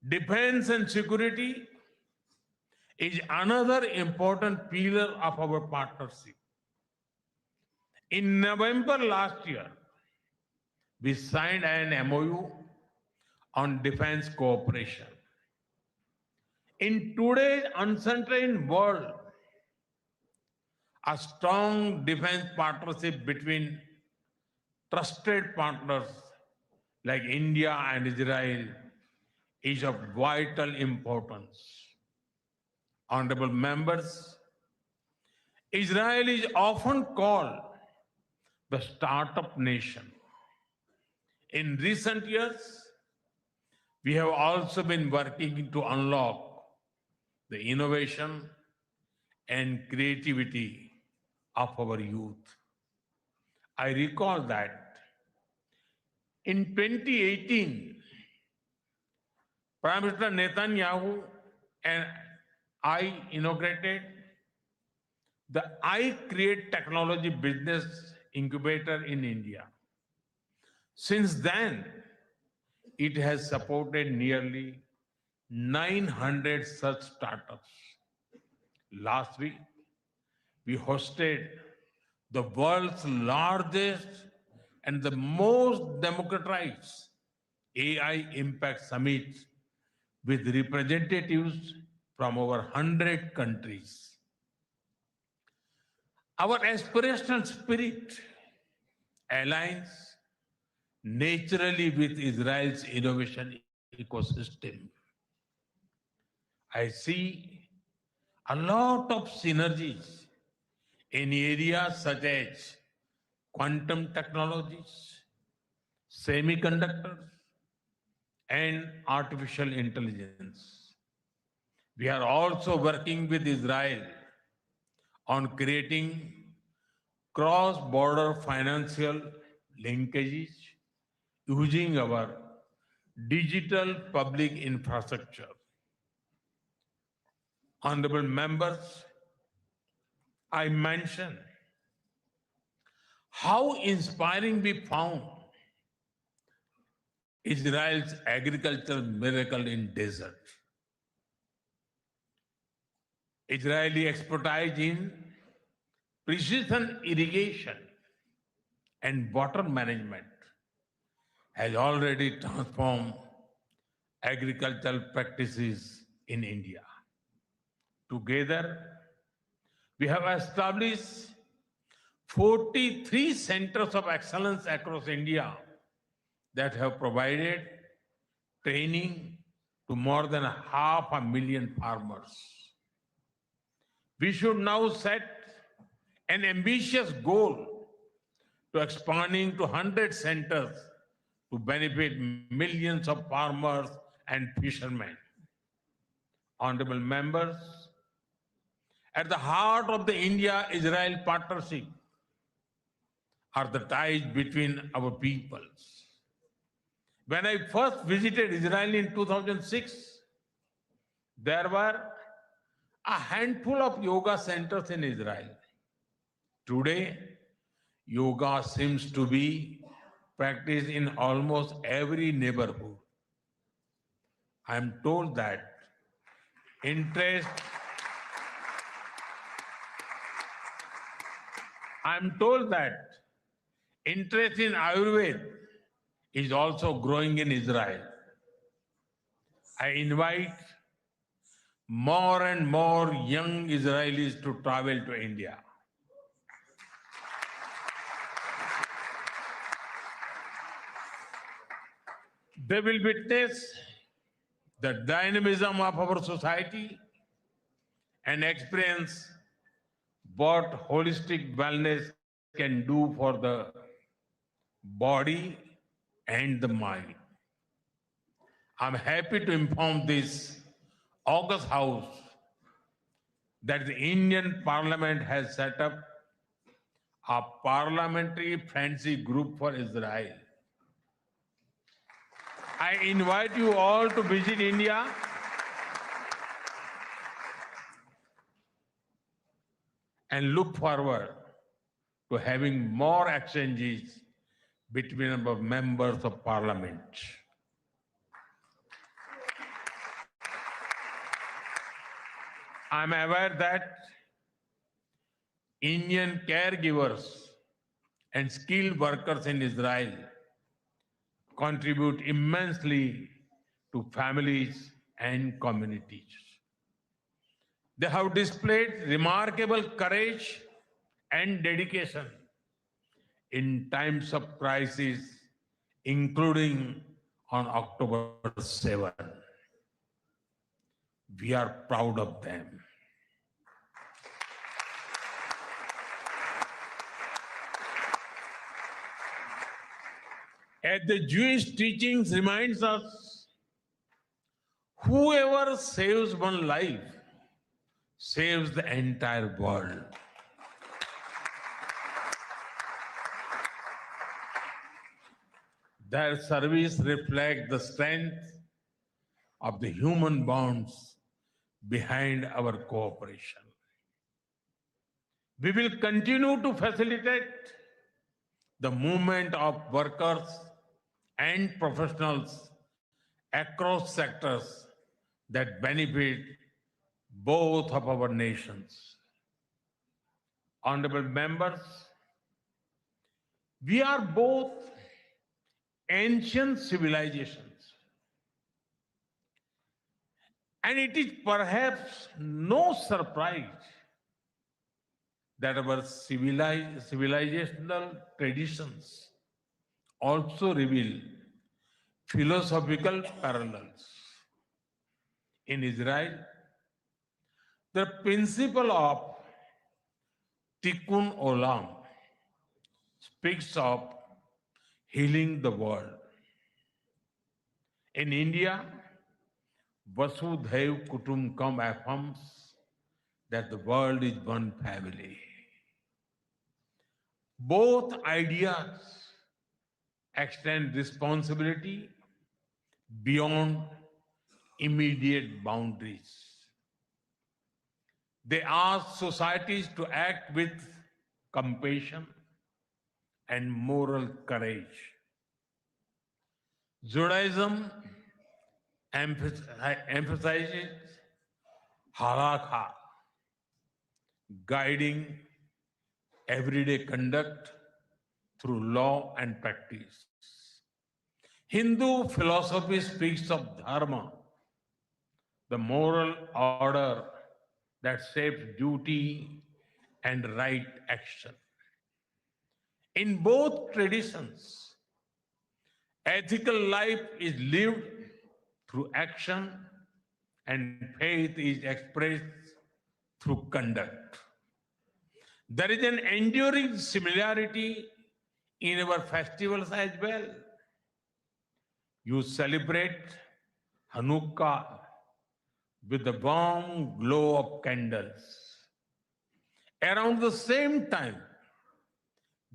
Defense and security is another important pillar of our partnership. In November last year, we signed an MOU on defense cooperation. In today's uncertain world, a strong defense partnership between trusted partners like India and Israel is of vital importance. Honorable members, Israel is often called the startup nation. In recent years, we have also been working to unlock the innovation and creativity of our youth. I recall that in 2018, Prime Minister Netanyahu and I inaugurated the I Create Technology Business Incubator in India. Since then, it has supported nearly 900 such startups. Last week, we hosted the world's largest and the most democratized AI Impact Summit with representatives from over 100 countries. Our aspirational spirit aligns naturally with Israel's innovation ecosystem. I see a lot of synergies in areas such as quantum technologies, semiconductors, and artificial intelligence. We are also working with Israel on creating cross-border financial linkages using our digital public infrastructure. Honorable members, I mentioned how inspiring we found Israel's agricultural miracle in desert. Israeli expertise in precision irrigation and water management has already transformed agricultural practices in India. Together, we have established 43 centers of excellence across India that have provided training to more than 500,000 farmers. We should now set an ambitious goal to expanding to 100 centers to benefit millions of farmers and fishermen. Honorable members, at the heart of the India-Israel partnership are the ties between our peoples. When I first visited Israel in 2006, there were a handful of yoga centers in Israel. Today, yoga seems to be practiced in almost every neighborhood. I am told that interest in Ayurveda is also growing in Israel. I invite more and more young Israelis to travel to India. They will witness the dynamism of our society and experience what holistic wellness can do for the body and the mind. I'm happy to inform this August House that the Indian Parliament has set up a parliamentary friendship group for Israel. I invite you all to visit India and look forward to having more exchanges between our members of parliament. I'm aware that Indian caregivers and skilled workers in Israel contribute immensely to families and communities. They have displayed remarkable courage and dedication in times of crisis, including on October 7. We are proud of them. As the Jewish teachings reminds us, whoever saves one life saves the entire world. Their service reflects the strength of the human bonds behind our cooperation. We will continue to facilitate the movement of workers and professionals across sectors that benefit both of our nations. Honorable members, we are both ancient civilizations, and it is perhaps no surprise that our civilizational traditions also reveal philosophical parallels. In Israel, the principle of tikkun olam speaks of healing the world. In India, Vasudhaiv Kutumbakam affirms that the world is one family. Both ideas extend responsibility beyond immediate boundaries. They ask societies to act with compassion and moral courage. Judaism emphasizes halakha, guiding everyday conduct through law and practice. Hindu philosophy speaks of dharma, the moral order that shapes duty and right action. In both traditions, ethical life is lived through action and faith is expressed through conduct. There is an enduring similarity in our festivals as well. You celebrate Hanukkah with the warm glow of candles. Around the same time,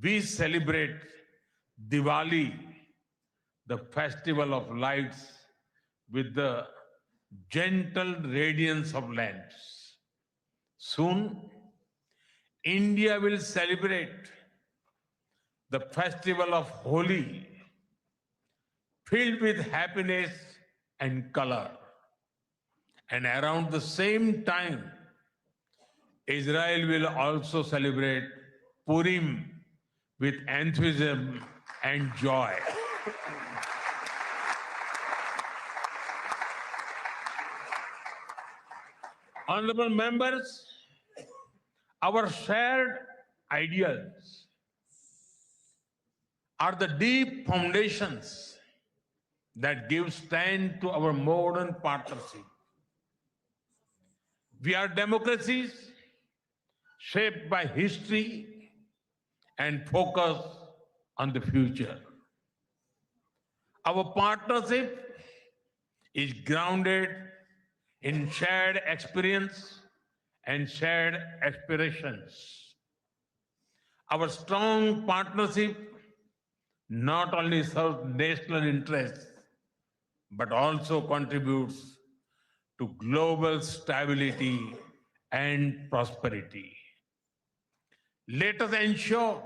we celebrate Diwali, the festival of lights, with the gentle radiance of lamps. Soon, India will celebrate the festival of Holi, filled with happiness and color. And around the same time, Israel will also celebrate Purim with enthusiasm and joy. Honorable members, our shared ideals are the deep foundations that give strength to our modern partnership. We are democracies shaped by history and focus on the future. Our partnership is grounded in shared experience and shared aspirations. Our strong partnership not only serves national interests, but also contributes to global stability and prosperity. Let us ensure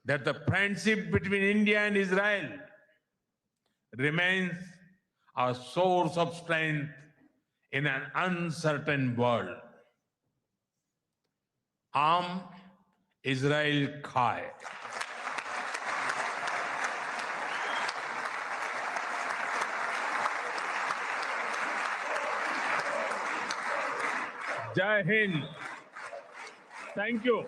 that the friendship between India and Israel remains a source of strength in an uncertain world. Am Israel Chai. Jai Hind. Thank you.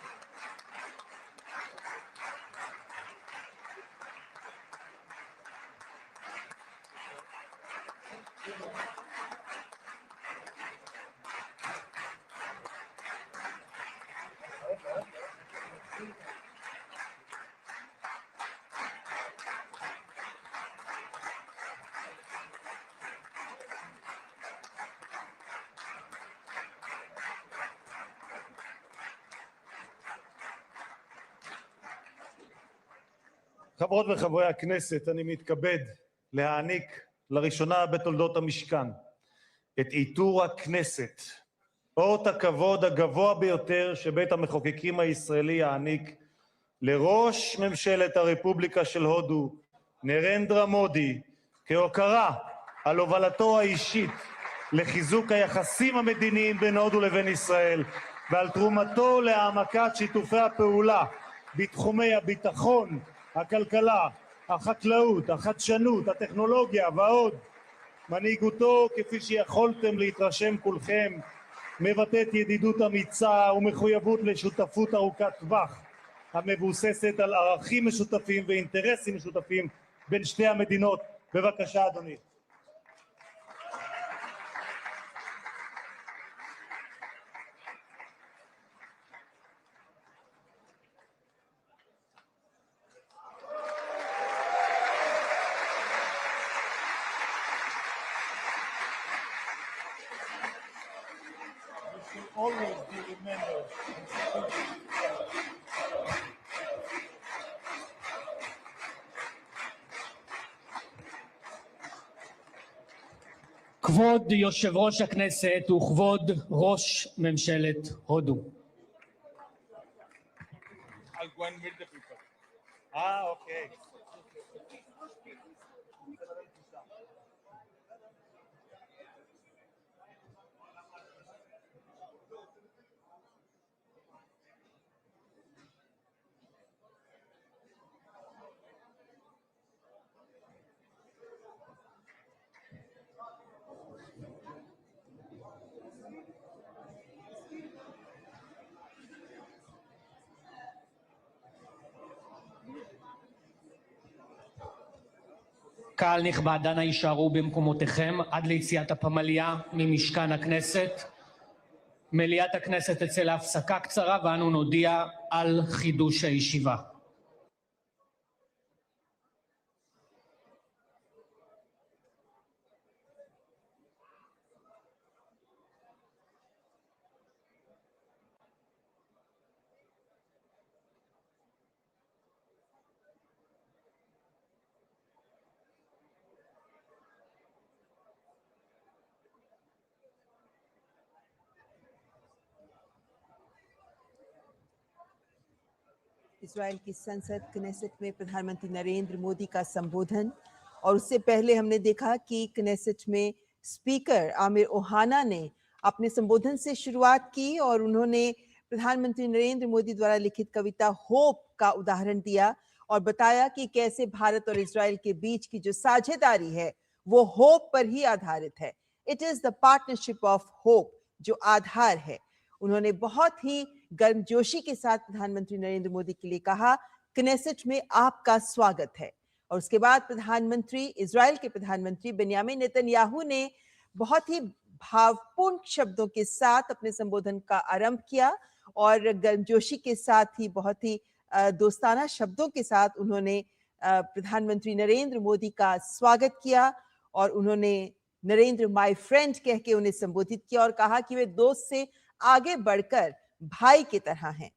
חברות וחברי הכנסת, אני מתכבד להעניק לראשונה בתולדות המשכן את עיטור הכנסת, אות הכבוד הגבוה ביותר שבית המחוקקים הישראלי יעניק לראש ממשלת הרפובליקה של הודו, נרנדרה מודי, כהוקרה על הובלתו האישית לחיזוק היחסים המדיניים בין הודו לבין ישראל ועל תרומתו להעמקת שיתופי הפעולה בתחומי הביטחון, הכלכלה, החקלאות, החדשנות, הטכנולוגיה ועוד. מנהיגותו, כפי שיכולתם להתרשם כולכם, מבטאת ידידות אמיצה ומחויבות לשותפות ארוכת טווח, המבוססת על ערכים משותפים ואינטרסים משותפים בין שתי המדינות. בבקשה, אדוני. Always be remembered. כבוד יושב ראש הכנסת וכבוד ראש ממשלת הודו. I'll go and meet the people. אוקיי. קהל נכבד, אנא יישארו במקומותיכם עד ליציאת הפמליה ממשכן הכנסת. מליאת הכנסת תצא להפסקה קצרה ואנו נודיע על חידוש הישיבה. Israel की संसद Knesset में प्रधानमंत्री नरेंद्र मोदी का संबोधन, और उससे पहले हमने देखा कि कनेसेट में स्पीकर आमिर ओहाना ने अपने संबोधन से शुरुआत की और उन्होंने प्रधानमंत्री नरेंद्र मोदी द्वारा लिखित कविता होप का उदाहरण दिया और बताया कि कैसे भारत और इजराइल के बीच की जो साझेदारी है वो होप पर ही आधारित है. It is the partnership of hope. जो आधार है। उन्होंने बहुत ही गर्मजोशी के साथ प्रधानमंत्री नरेंद्र मोदी के लिए कहा, क्नेसेट में आपका स्वागत है। और उसके बाद प्रधानमंत्री, इजराइल के प्रधानमंत्री बेन्यामिन नेतन्याहू ने बहुत ही भावपूर्ण शब्दों के साथ अपने संबोधन का आरंभ किया और गर्मजोशी के साथ ही बहुत ही दोस्ताना शब्दों के साथ उन्होंने प्रधानमंत्री नरेंद्र मोदी का स्वागत किया और उन्होंने नरेंद्र माय फ्रेंड कह के उन्हें संबोधित किया और कहा कि वे दोस्त से आगे बढ़कर भाई की तरह हैं।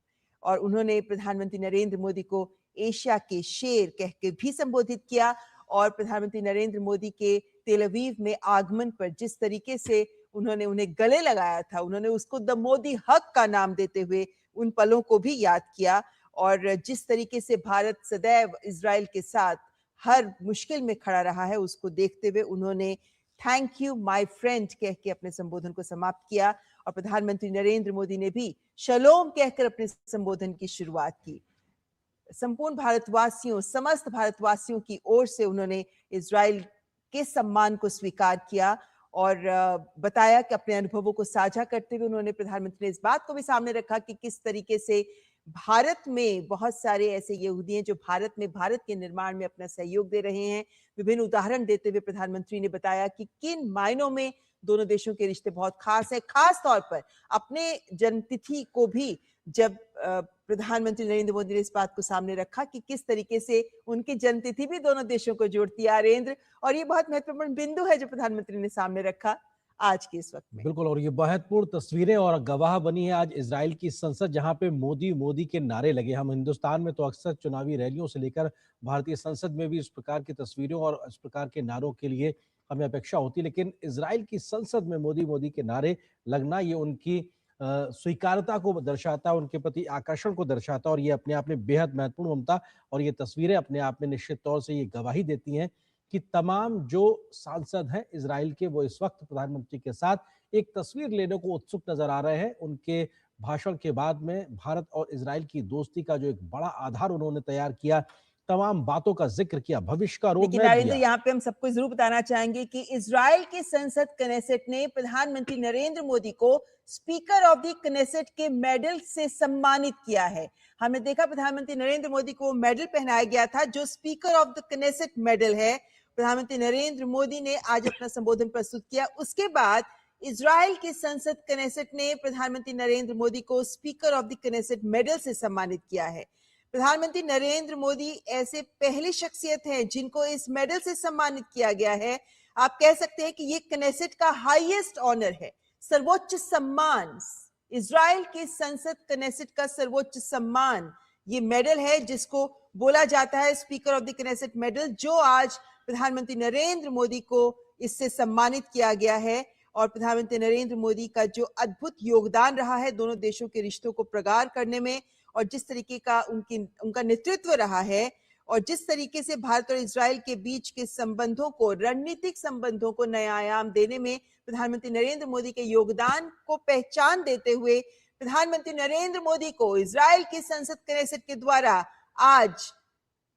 और उन्होंने प्रधानमंत्री नरेंद्र मोदी को एशिया के शेर कह के भी संबोधित किया और प्रधानमंत्री नरेंद्र मोदी के तेल अवीव में आगमन पर जिस तरीके से उन्होंने उन्हें गले लगाया था, उन्होंने उसको द मोदी हक का नाम देते हुए उन पलों को भी याद किया। और जिस तरीके से भारत सदैव इजराइल के साथ हर मुश्किल में खड़ा रहा है, उसको देखते हुए उन्होंने थैंक यू माय फ्रेंड कह के अपने संबोधन को समाप्त किया। और प्रधानमंत्री नरेंद्र मोदी ने भी शलोम कहकर अपने संबोधन की शुरुआत की। संपूर्ण भारतवासियों, समस्त भारतवासियों की ओर से उन्होंने इजराइल के सम्मान को स्वीकार किया और बताया कि अपने अनुभवों को साझा करते हुए उन्होंने प्रधानमंत्री ने इस बात को भी सामने रखा कि किस तरीके से भारत में बहुत सारे ऐसे यहूदी हैं जो भारत में भारत के निर्माण में अपना सहयोग दे रहे हैं। विभिन्न उदाहरण देते हुए प्रधानमंत्री ने बताया कि किन मायनों में दोनों देशों के रिश्ते बहुत खास है। खास तौर पर अपने जन्मतिथि को भी जब प्रधानमंत्री नरेंद्र मोदी ने इस बात को सामने रखा कि किस तरीके से उनकी जन्मतिथि भी दोनों देशों को जोड़ती है आरेंद्र, और ये बहुत महत्वपूर्ण बिंदु है जो प्रधानमंत्री ने सामने रखा आज के इस वक्त में। बिल्कुल, और ये महत्वपूर्ण तस्वीरें और गवाह बनी है आज इजराइल की संसद, जहां पे मोदी मोदी के नारे लगे। हम हिंदुस्तान में तो अक्सर चुनावी रैलियों से लेकर भारतीय संसद में भी इस प्रकार की तस्वीरों और इस प्रकार के नारों के लिए हमें अपेक्षा होती, लेकिन इजराइल की संसद में मोदी मोदी के नारे लगना ये उनकी स्वीकारता को दर्शाता है, उनके प्रति आकर्षण को दर्शाता है और ये अपने आप में बेहद महत्वपूर्ण ममता। और ये तस्वीरें अपने आप में निश्चित तौर से ये गवाही देती हैं कि तमाम जो सांसद हैं इजराइल के, वो इस वक्त प्रधानमंत्री के साथ एक तस्वीर लेने को उत्सुक नजर आ रहे हैं। उनके भाषण के बाद में भारत और इजराइल की दोस्ती का जो एक बड़ा आधार उन्होंने तैयार किया, तमाम बातों का जिक्र किया, भविष्य का रोड मैप नरेंद्र, दिया। यहाँ पे हम सबको जरूर बताना चाहेंगे कि इजराइल की संसद कनेसेट ने प्रधानमंत्री नरेंद्र मोदी को स्पीकर ऑफ द कनेसेट के मेडल से सम्मानित किया है। हमने देखा प्रधानमंत्री नरेंद्र मोदी को मेडल पहनाया गया था जो speaker of the Knesset medal है। प्रधानमंत्री नरेंद्र मोदी ने आज अपना संबोधन प्रस्तुत किया। उसके बाद इजराइल की संसद कनेसेट ने प्रधानमंत्री नरेंद्र मोदी को speaker of the Knesset medal से सम्मानित किया है। प्रधानमंत्री नरेंद्र मोदी ऐसे पहली शख्सियत हैं जिनको इस मेडल से सम्मानित किया गया है। आप कह सकते हैं कि ये कनेसेट का हाईएस्ट ऑनर है, सर्वोच्च सम्मान। इजराइल की संसद कनेसेट का सर्वोच्च सम्मान ये मेडल है जिसको बोला जाता है speaker of the Knesset medal, जो आज प्रधानमंत्री नरेंद्र मोदी को इससे सम्मानित किया गया है। और प्रधानमंत्री नरेंद्र मोदी का जो अद्भुत योगदान रहा है दोनों देशों के रिश्तों को प्रगाढ़ करने में, और जिस तरीके का उनका नेतृत्व रहा है, और जिस तरीके से भारत और इजराइल के बीच के संबंधों को, रणनीतिक संबंधों को नया आयाम देने में प्रधानमंत्री नरेंद्र मोदी के योगदान को पहचान देते हुए प्रधानमंत्री नरेंद्र मोदी को इजराइल की संसद कनेसेट के द्वारा आज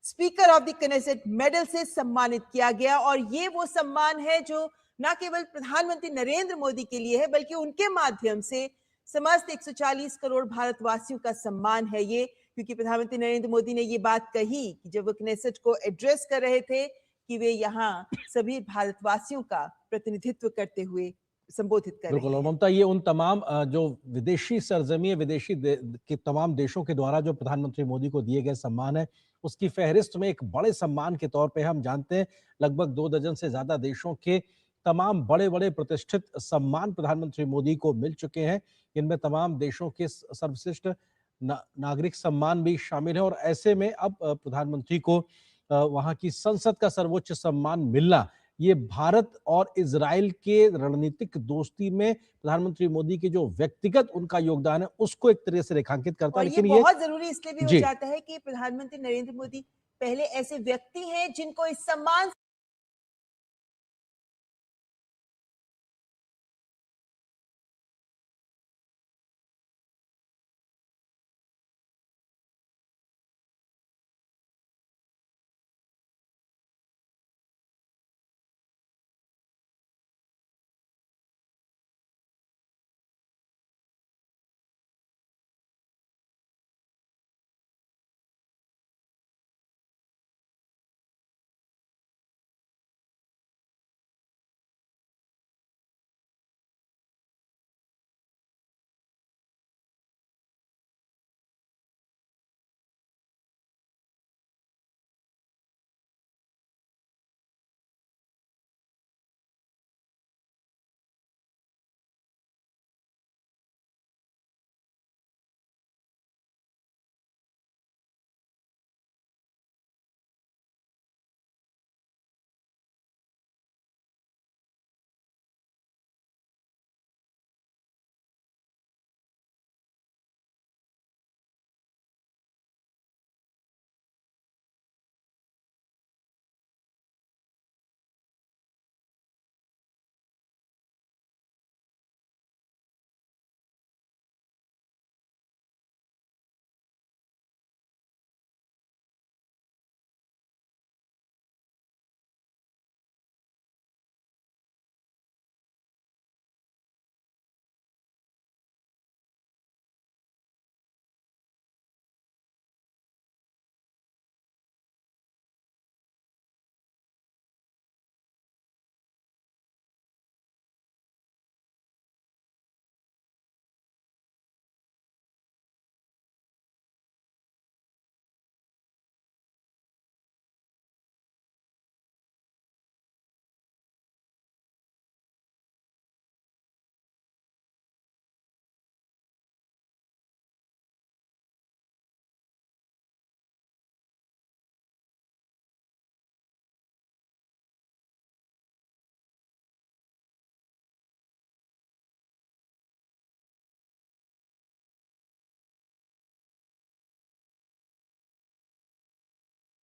speaker of the Knesset medal से सम्मानित किया गया। और ये वो सम्मान है जो न केवल प्रधानमंत्री नरेंद्र मोदी के लिए है, बल्कि उनके माध्यम से समस्त 140 करोड़ भारतवासियों का सम्मान है ये, क्योंकि प्रधानमंत्री नरेंद्र मोदी ने ये बात कही कि जब वो कनेसेट को एड्रेस कर रहे थे कि वे यहाँ सभी भारतवासियों का प्रतिनिधित्व करते हुए संबोधित कर रहे हैं। ममता, ये उन तमाम जो विदेशी सरजमी, विदेशी के तमाम देशों के द्वारा जो प्रधानमंत्री मोदी को दिए गए सम्मान है, उसकी फहरिस्त में एक बड़े सम्मान के तौर पे हम जानते हैं लगभग 2 दर्जन से ज्यादा देशों के तमाम बड़े बड़े प्रतिष्ठित सम्मान प्रधानमंत्री मोदी को मिल चुके हैं। इनमें तमाम देशों के सर्वश्रेष्ठ नागरिक सम्मान भी शामिल है। और ऐसे में अब प्रधानमंत्री को वहां की संसद का सर्वोच्च सम्मान मिलना, ये भारत और इजराइल के रणनीतिक दोस्ती में प्रधानमंत्री मोदी के जो व्यक्तिगत उनका योगदान है उसको एक तरह से रेखांकित करता है। लेकिन ये बहुत जरूरी इसलिए भी हो जाता है कि प्रधानमंत्री नरेंद्र मोदी पहले ऐसे व्यक्ति हैं जिनको इस सम्मान